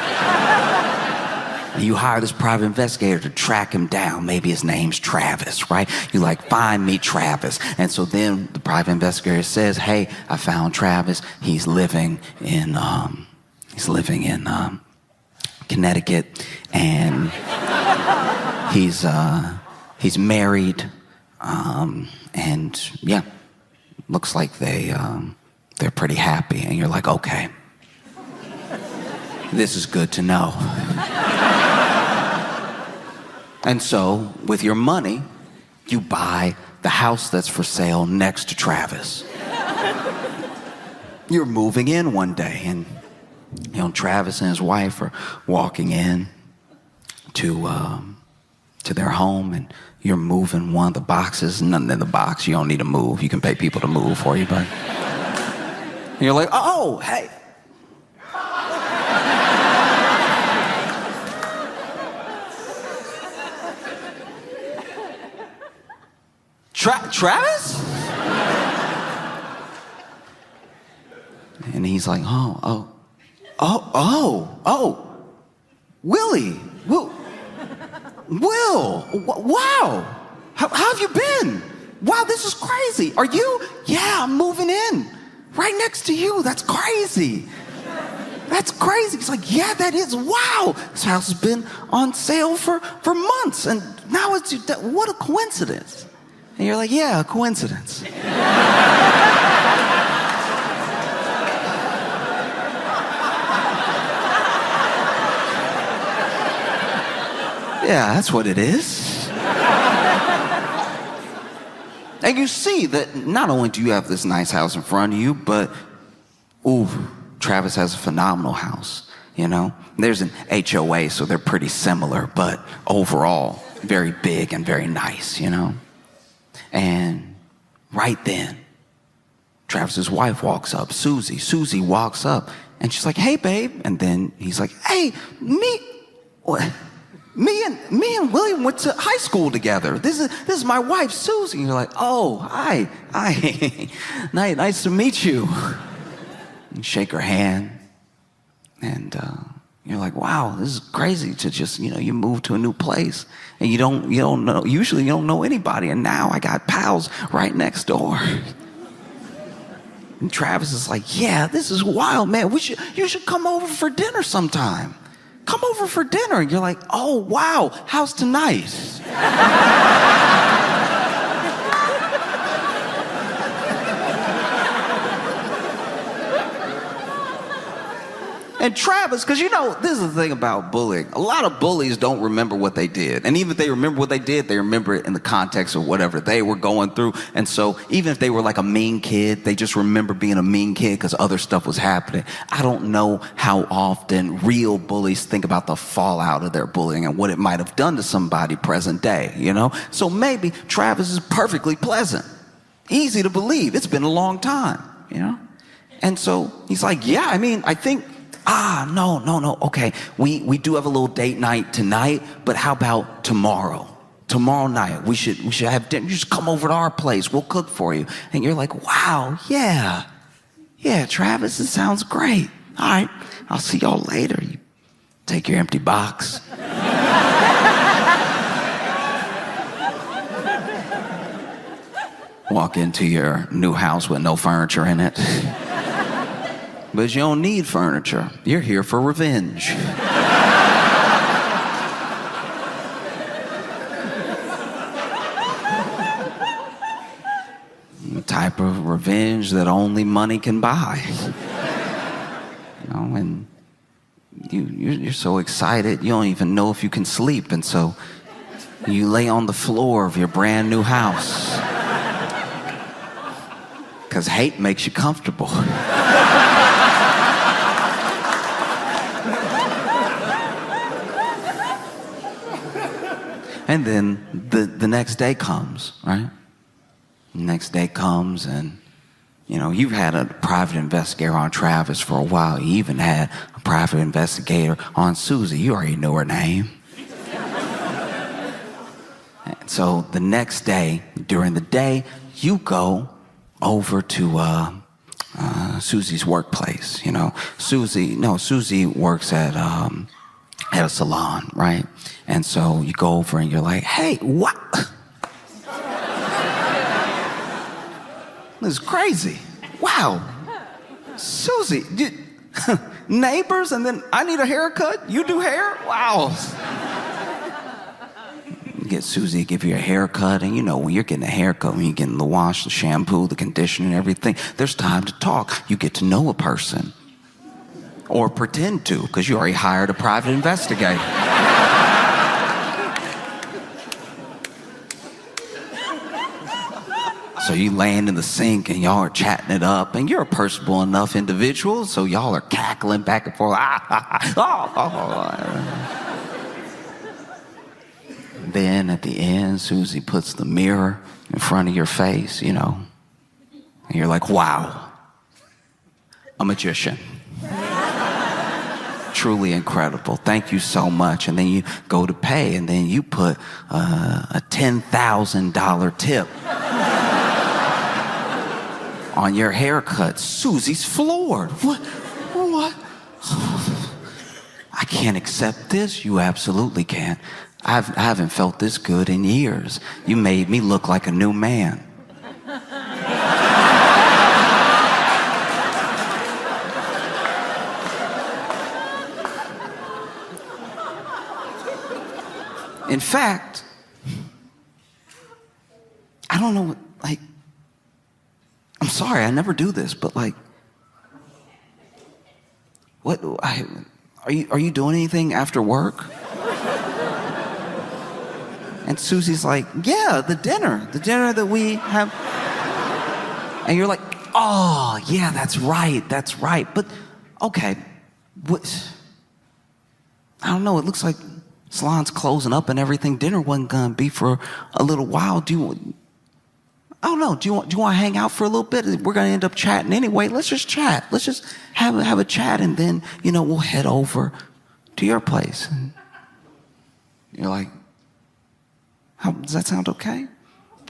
you hire this private investigator to track him down. Maybe his name's Travis, right? You like, find me Travis. And so then the private investigator says, hey, I found Travis. He's living in Connecticut, and he's married, and yeah, looks like they're pretty happy. And you're like, okay, this is good to know. And so, with your money, you buy the house that's for sale next to Travis. You're moving in one day, and you know, Travis and his wife are walking in to their home, and you're moving one of the boxes. Nothing in the box. You don't need to move. You can pay people to move for you, but and you're like, oh, hey. Travis? And he's like, oh, Willie, Will, wow, how have you been? Wow, this is crazy. Are you? Yeah, I'm moving in right next to you. That's crazy. That's crazy. He's like, yeah, that is. Wow, this house has been on sale for months, and now it's, what a coincidence. And you're like, yeah, a coincidence. Yeah, that's what it is. And you see that not only do you have this nice house in front of you, but, ooh, Travis has a phenomenal house, you know? There's an HOA, so they're pretty similar, but overall, very big and very nice, you know? And right then, Travis's wife walks up, Susie. Susie walks up, and she's like, "Hey, babe." And then he's like, "Hey, me and William went to high school together. This is my wife, Susie." And you're like, "Oh, hi, nice to meet you." You shake her hand, and you're like, "Wow, this is crazy to just, you move to a new place and you don't know. Usually you don't know anybody, and now I got pals right next door." And Travis is like, "Yeah, this is wild, man. You should come over for dinner sometime. Come over for dinner." And you're like, "Oh, wow, how's tonight?" And Travis, because this is the thing about bullying. A lot of bullies don't remember what they did. And even if they remember what they did, they remember it in the context of whatever they were going through. And so even if they were like a mean kid, they just remember being a mean kid because other stuff was happening. I don't know how often real bullies think about the fallout of their bullying and what it might have done to somebody present day, So maybe Travis is perfectly pleasant. Easy to believe. It's been a long time, And so he's like, "Yeah, I think... No. Okay, we do have a little date night tonight, but how about tomorrow? Tomorrow night, we should have dinner. You just come over to our place. We'll cook for you." And you're like, "Wow, yeah, Travis, it sounds great. All right, I'll see y'all later." You take your empty box. Walk into your new house with no furniture in it. But you don't need furniture. You're here for revenge. The type of revenge that only money can buy. And you're so excited, you don't even know if you can sleep. And so you lay on the floor of your brand new house. Because hate makes you comfortable. And then the next day comes, right? The next day comes and, you've had a private investigator on Travis for a while. You even had a private investigator on Susie. You already know her name. And so the next day, during the day, you go over to Susie's workplace, Susie works at a salon, right? And so you go over and you're like, "Hey, what? This is crazy. Wow. Susie, neighbors, and then I need a haircut? You do hair? Wow." You get Susie to give you a haircut, and when you're getting a haircut, when you're getting the wash, the shampoo, the conditioner, and everything, there's time to talk. You get to know a person. Or pretend to, because you already hired a private investigator. So you land in the sink and y'all are chatting it up, and you're a personable enough individual, so y'all are cackling back and forth. Then at the end, Susie puts the mirror in front of your face, and you're like, "Wow, a magician. Truly incredible. Thank you so much." And then you go to pay, and then you put a $10,000 tip on your haircut. Susie's floored. What? "I can't accept this." You absolutely can. I haven't felt this good in years. You made me look like a new man. In fact, I don't know, I'm sorry, I never do this, but are you doing anything after work? And Susie's like, "Yeah, the dinner that we have." And you're like, "Oh, yeah, that's right. But, okay, I don't know, it looks like salon's closing up and everything. Dinner wasn't gonna be for a little while. oh no, do you want to hang out for a little bit? We're gonna end up chatting anyway. Let's just chat. Let's just have a chat, and then we'll head over to your place. And you're like, does that sound okay?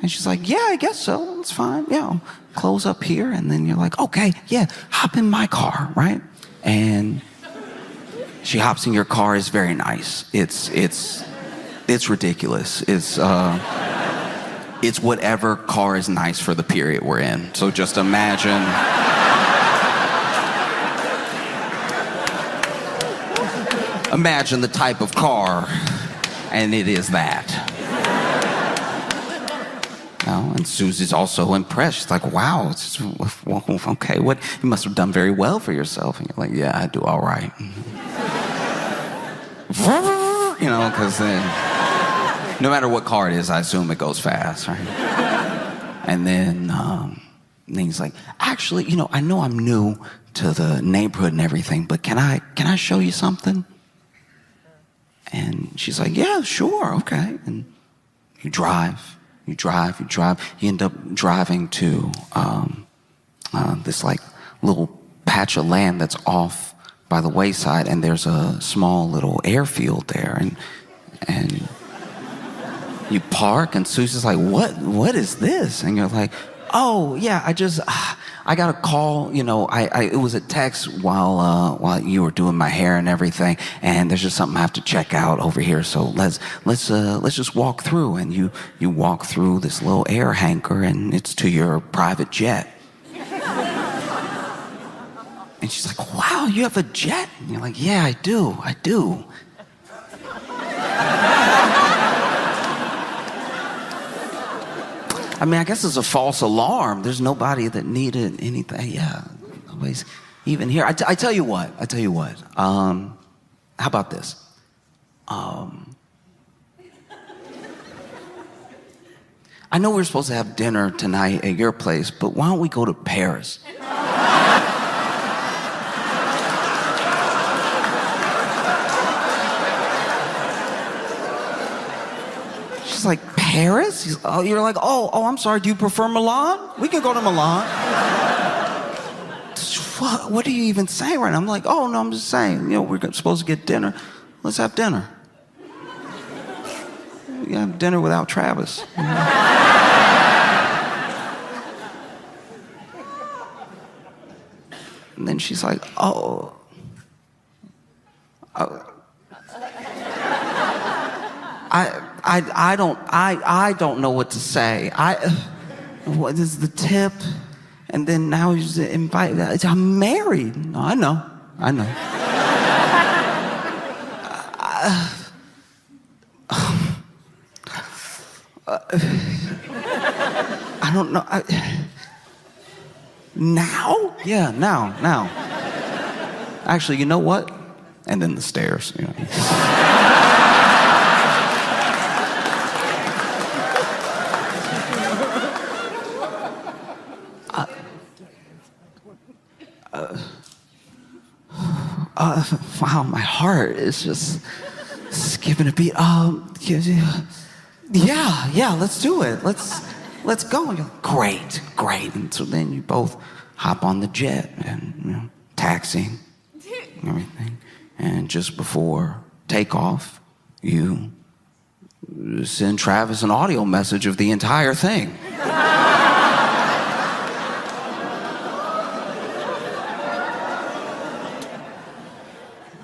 And she's like, yeah, I guess so. It's fine. Yeah, I'll close up here, and then you're like, okay, yeah, hop in my car, right? And she hops in your car. It's very nice. It's ridiculous. It's whatever car is nice for the period we're in. So just imagine. Imagine the type of car, and it is that. And Susie's also impressed. She's like, wow, okay, you must have done very well for yourself. And you're like, yeah, I do all right. Because no matter what car it is, I assume it goes fast, right? And then he's like, actually, I know I'm new to the neighborhood and everything, but can I show you something? And she's like, yeah, sure, okay. And you drive. You end up driving to this like little patch of land that's off by the wayside, and there's a small little airfield there, and you park, and Susie's like, what is this? And you're like, oh yeah, I got a call, it was a text while you were doing my hair and everything, and there's just something I have to check out over here, so let's just walk through. And you walk through this little air hangar, and it's to your private jet. And she's like, wow, you have a jet? And you're like, yeah, I do. I mean, I guess it's a false alarm. There's nobody that needed anything. Yeah, nobody's even here. I tell you what. How about this? I know we're supposed to have dinner tonight at your place, but why don't we go to Paris? She's like, Paris? You're like, oh, I'm sorry, do you prefer Milan? We can go to Milan. What are you even saying right now? I'm like, oh, no, I'm just saying, we're supposed to get dinner. Let's have dinner. We can have dinner without Travis. And then she's like, oh. I don't know what to say. What is the tip? And then now he's invited. I'm married. No, I know. I don't know. Now? Yeah, now. Actually, you know what? And then the stairs. Wow, my heart is just skipping a beat. Yeah, let's do it. Let's go. And you're like, great. And so then you both hop on the jet and taxiing and everything. And just before takeoff, you send Travis an audio message of the entire thing.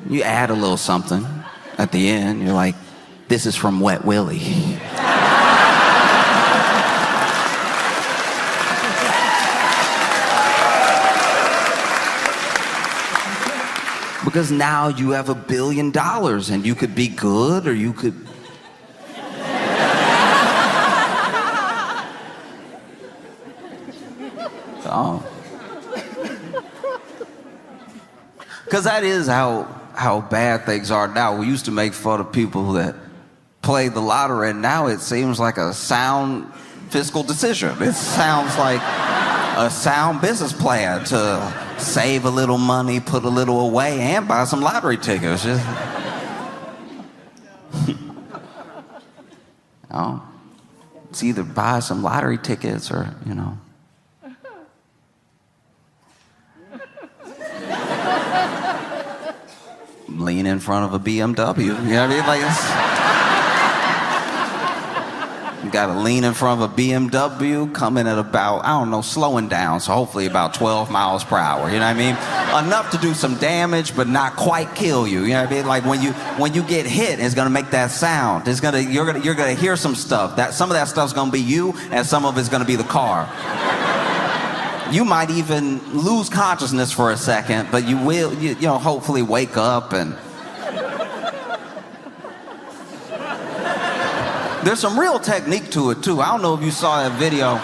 You add a little something at the end. You're like, this is from Wet Willie. Because now you have $1 billion and you could be good or you could... Oh. Because that is how bad things are now. We used to make fun of people that played the lottery, and now it seems like a sound fiscal decision. It sounds like a sound business plan to save a little money, put a little away, and buy some lottery tickets. It's either buy some lottery tickets or, you know. Lean in front of a BMW, you know what I mean? Like, you gotta lean in front of a BMW, coming at about, I don't know, slowing down, so hopefully about 12 miles per hour, you know what I mean? Enough to do some damage, but not quite kill you, you know what I mean? Like when you get hit, it's gonna make that sound. You're gonna hear some stuff. Some of that stuff's gonna be you, and some of it's gonna be the car. You might even lose consciousness for a second, but you will, you know, hopefully wake up and... There's some real technique to it, too. I don't know if you saw that video.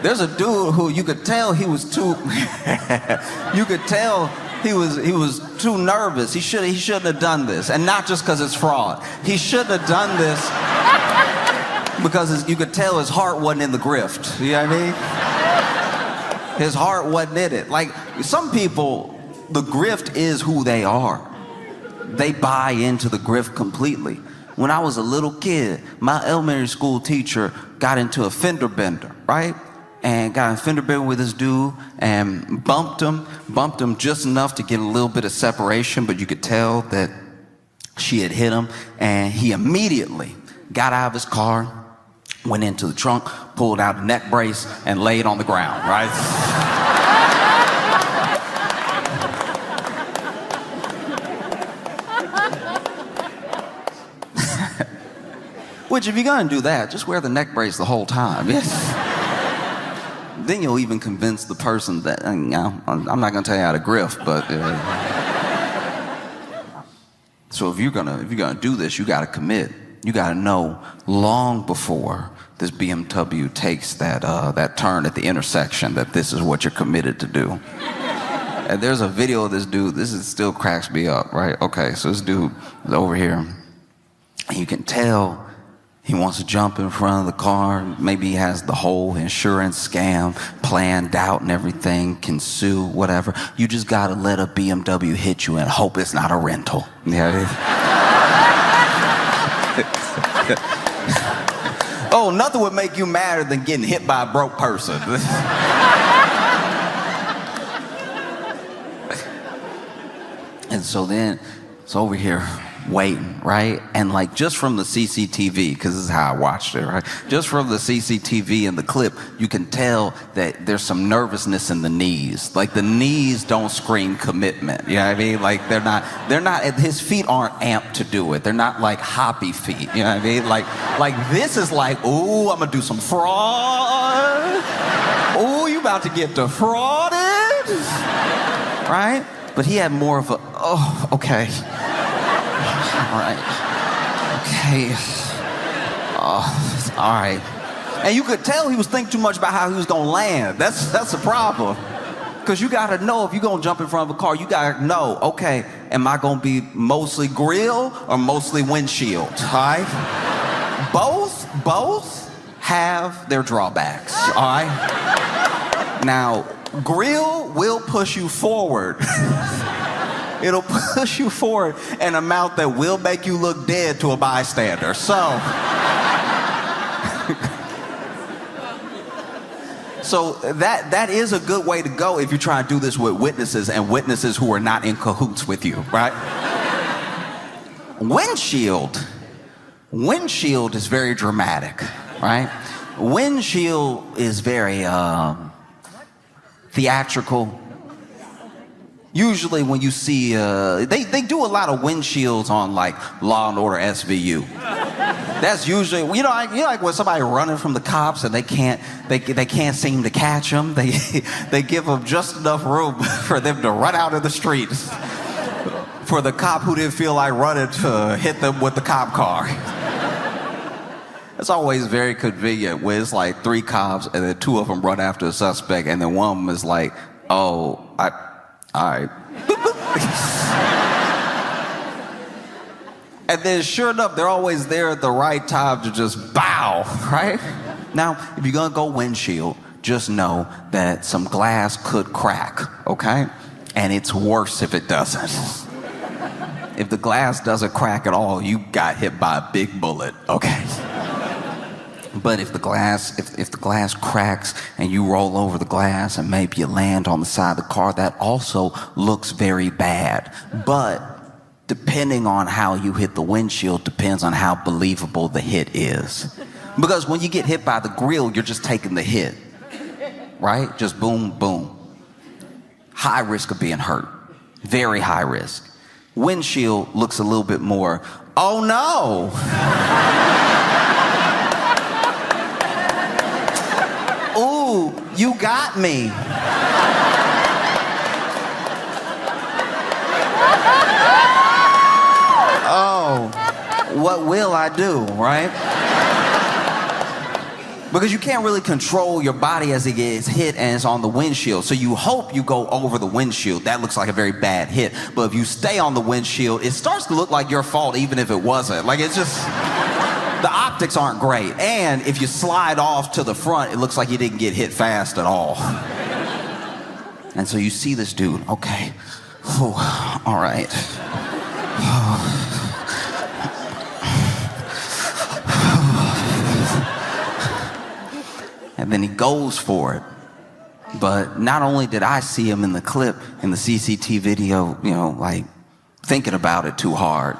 There's a dude who you could tell he was too... you could tell he was too nervous. He shouldn't have done this. And not just because it's fraud. He shouldn't have done this because you could tell his heart wasn't in the grift. You know what I mean? His heart wasn't in it. Like, some people, the grift is who they are. They buy into the grift completely. When I was a little kid, my elementary school teacher got into a fender bender, right? And got in a fender bender with this dude and bumped him just enough to get a little bit of separation, but you could tell that she had hit him. And he immediately got out of his car, went into the trunk, pulled out a neck brace, and laid on the ground, right? Which, if you're gonna do that, just wear the neck brace the whole time. Yes. Then you'll even convince the person that, you know, I'm not gonna tell you how to grift, but... So if you're gonna do this, you gotta commit. You gotta know long before this BMW takes that turn at the intersection that this is what you're committed to do. And there's a video of this dude. This still cracks me up, right? Okay, so this dude is over here, and you can tell he wants to jump in front of the car. Maybe he has the whole insurance scam planned out and everything, can sue, whatever. You just gotta let a BMW hit you and hope it's not a rental. Yeah. Oh, nothing would make you madder than getting hit by a broke person. And so then it's over here waiting, right? And like just from the CCTV, because this is how I watched it, right? Just from the CCTV and the clip, you can tell that there's some nervousness in the knees. Like the knees don't scream commitment. You know what I mean? Like they're not, his feet aren't amped to do it. They're not like hoppy feet. You know what I mean? Like this is like, ooh, I'm gonna do some fraud. Ooh, you about to get defrauded. Right? But he had more of a, oh, okay. All right. Okay. All right. And you could tell he was thinking too much about how he was gonna land. That's the problem. Because you gotta know, if you're gonna jump in front of a car, you gotta know, okay, am I gonna be mostly grill or mostly windshield? All right? Both have their drawbacks, all right? Now, grill will push you forward. It'll push you forward an amount that will make you look dead to a bystander. So that is a good way to go if you try to do this with witnesses, and witnesses who are not in cahoots with you, right? Windshield is very dramatic, right? Windshield is very theatrical. Usually when you see, they do a lot of windshields on like Law and Order SVU. That's usually, you know like when somebody running from the cops and they can't seem to catch them. They give them just enough room for them to run out of the streets. For the cop who didn't feel like running to hit them with the cop car. It's always very convenient when it's like 3 cops and then 2 of them run after a suspect and then one of them is like, oh, all right. And then sure enough, they're always there at the right time to just bow, right? Now, if you're gonna go windshield, just know that some glass could crack, okay? And it's worse if it doesn't. If the glass doesn't crack at all, you got hit by a big bullet, okay? But if the glass cracks and you roll over the glass and maybe you land on the side of the car, that also looks very bad. But depending on how you hit the windshield depends on how believable the hit is. Because when you get hit by the grill, you're just taking the hit, right? Just boom, boom. High risk of being hurt. Very high risk. Windshield looks a little bit more, oh no. Ooh, you got me. Oh, what will I do, right? Because you can't really control your body as it gets hit and it's on the windshield. So you hope you go over the windshield. That looks like a very bad hit. But if you stay on the windshield, it starts to look like your fault even if it wasn't. Like it's just, the optics aren't great. And if you slide off to the front, it looks like you didn't get hit fast at all. And so you see this dude, okay, whew, all right. And then he goes for it. But not only did I see him in the clip, in the CCTV video, you know, like thinking about it too hard.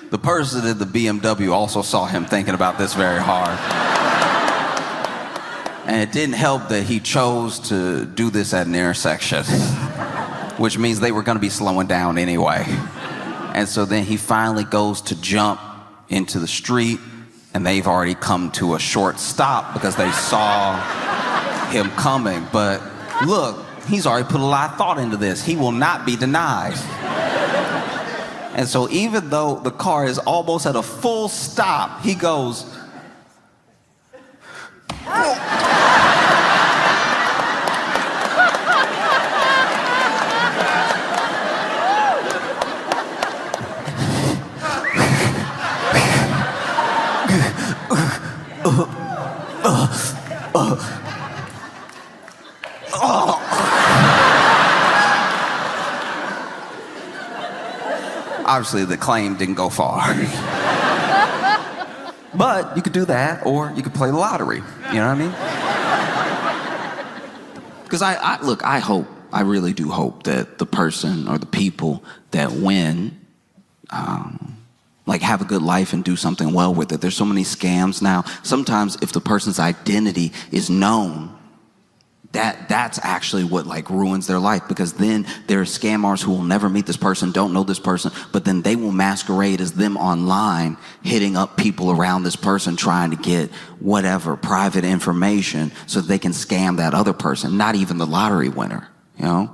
The person in the BMW also saw him thinking about this very hard. And it didn't help that he chose to do this at an intersection, which means they were going to be slowing down anyway. And so then he finally goes to jump into the street, and they've already come to a short stop because they saw him coming. But look, he's already put a lot of thought into this. He will not be denied. And so even though the car is almost at a full stop, he goes, obviously, the claim didn't go far. But you could do that, or you could play the lottery. You know what I mean? Because I really do hope that the person or the people that win, like have a good life and do something well with it. There's so many scams now. Sometimes if the person's identity is known, that's actually what like ruins their life, because then there are scammers who will never meet this person, don't know this person, but then they will masquerade as them online, hitting up people around this person, trying to get whatever private information so that they can scam that other person, not even the lottery winner, you know?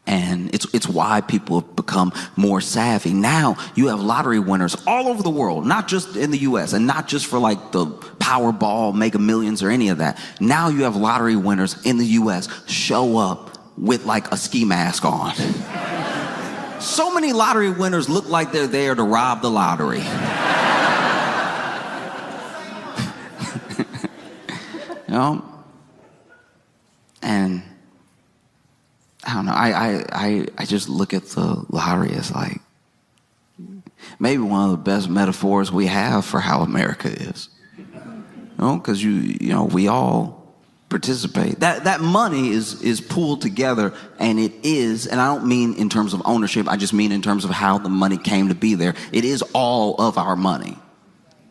And it's why people have become more savvy. Now you have lottery winners all over the world, not just in the US, and not just for like the Powerball, Mega Millions, or any of that. Now you have lottery winners in the US show up with like a ski mask on. So many lottery winners look like they're there to rob the lottery. You know? And I don't know, I just look at the lottery as like maybe one of the best metaphors we have for how America is. You know, because you know, we all participate. That money is pooled together, and it is, and I don't mean in terms of ownership, I just mean in terms of how the money came to be there. It is all of our money.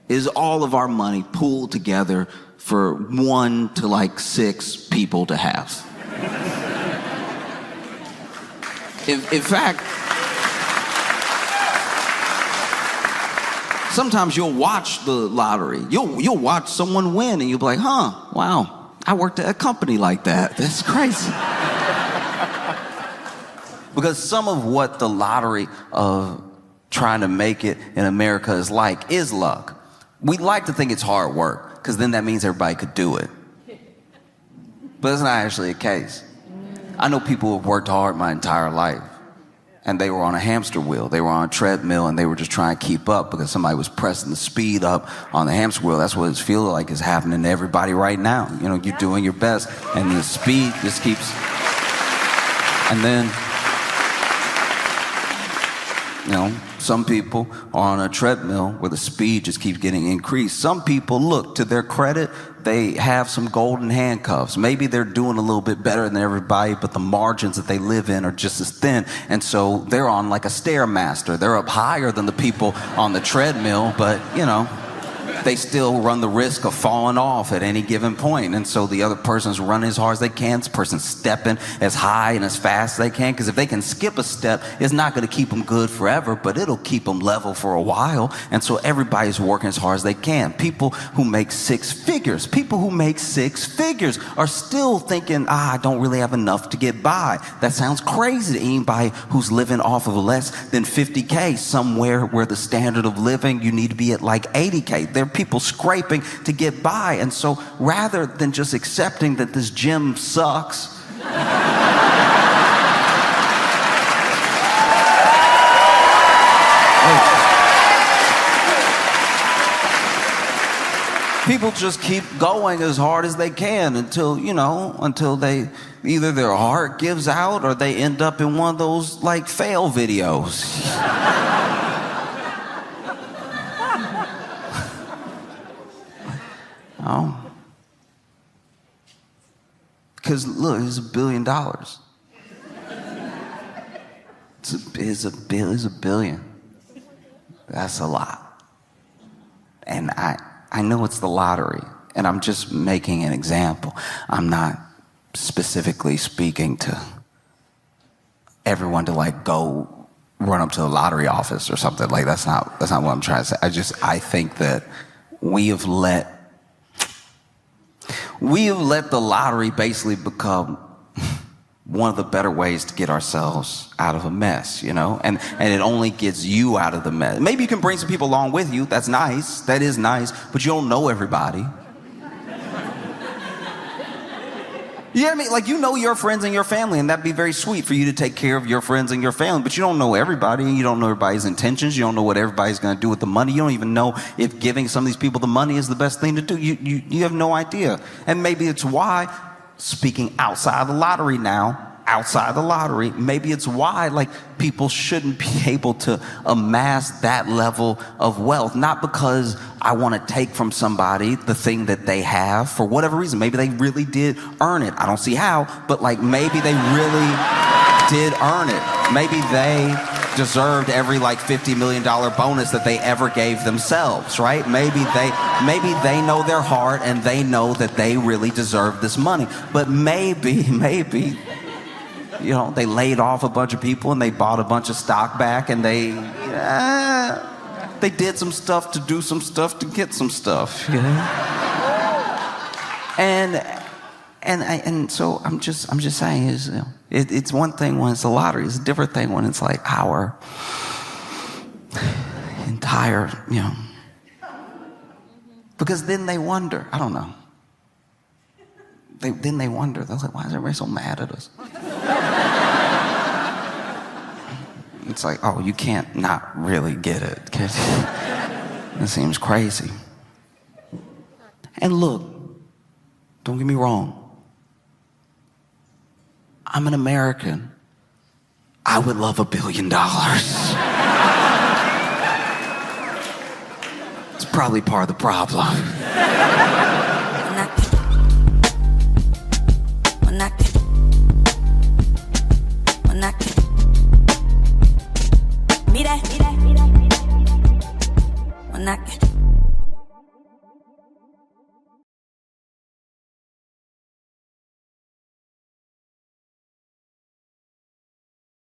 It is all of our money pooled together for 1 to like 6 people to have. In fact, sometimes you'll watch the lottery. You'll watch someone win and you'll be like, huh, wow, I worked at a company like that. That's crazy. Because some of what the lottery of trying to make it in America is luck. We like to think it's hard work, because then that means everybody could do it. But that's not actually the case. I know people who have worked hard my entire life, and they were on a hamster wheel. They were on a treadmill, and they were just trying to keep up because somebody was pressing the speed up on the hamster wheel. That's what it feels like is happening to everybody right now. You know, you're doing your best, and the speed just keeps... And then You know, some people are on a treadmill where the speed just keeps getting increased. Some people, look, to their credit, they have some golden handcuffs. Maybe they're doing a little bit better than everybody, but the margins that they live in are just as thin. And so they're on like a Stairmaster. They're up higher than the people on the treadmill, but, you know, they still run the risk of falling off at any given point. And so the other person's running as hard as they can. This person's stepping as high and as fast as they can. Because if they can skip a step, it's not going to keep them good forever, but it'll keep them level for a while. And so everybody's working as hard as they can. People who make six figures are still thinking, I don't really have enough to get by. That sounds crazy to anybody who's living off of less than 50K, somewhere where the standard of living, you need to be at like 80K. There are people scraping to get by. And so rather than just accepting that this gym sucks, people just keep going as hard as they can until they either their heart gives out or they end up in one of those like fail videos. Oh. Because look, it's $1 billion. It's a billion. That's a lot. And I know it's the lottery, and I'm just making an example. I'm not specifically speaking to everyone to like go run up to the lottery office or something. Like that's not what I'm trying to say. I think that we have let the lottery basically become one of the better ways to get ourselves out of a mess, you know? And it only gets you out of the mess. Maybe you can bring some people along with you. That's nice. That is nice. But you don't know everybody. You know what I mean? Like, you know your friends and your family, and that'd be very sweet for you to take care of your friends and your family, but you don't know everybody, and you don't know everybody's intentions. You don't know what everybody's going to do with the money. You don't even know if giving some of these people the money is the best thing to do. You have no idea. And maybe it's why, speaking outside the lottery now, maybe it's why like people shouldn't be able to amass that level of wealth. Not because I want to take from somebody the thing that they have for whatever reason. Maybe they really did earn it. I don't see how, but like maybe they really did earn it. Maybe they deserved every like $50 million bonus that they ever gave themselves, right? Maybe they know their heart and they know that they really deserve this money. But maybe you know, they laid off a bunch of people and they bought a bunch of stock back and they did some stuff to do some stuff to get some stuff, you know? And so I'm just saying is, you know, it's one thing when it's a lottery, it's a different thing when it's like our entire, you know. Because then they wonder, I don't know. Then they wonder, they're like, why is everybody so mad at us? It's like, oh, you can't not really get it. It seems crazy. And look, don't get me wrong. I'm an American. I would love $1 billion. It's probably part of the problem. Mira,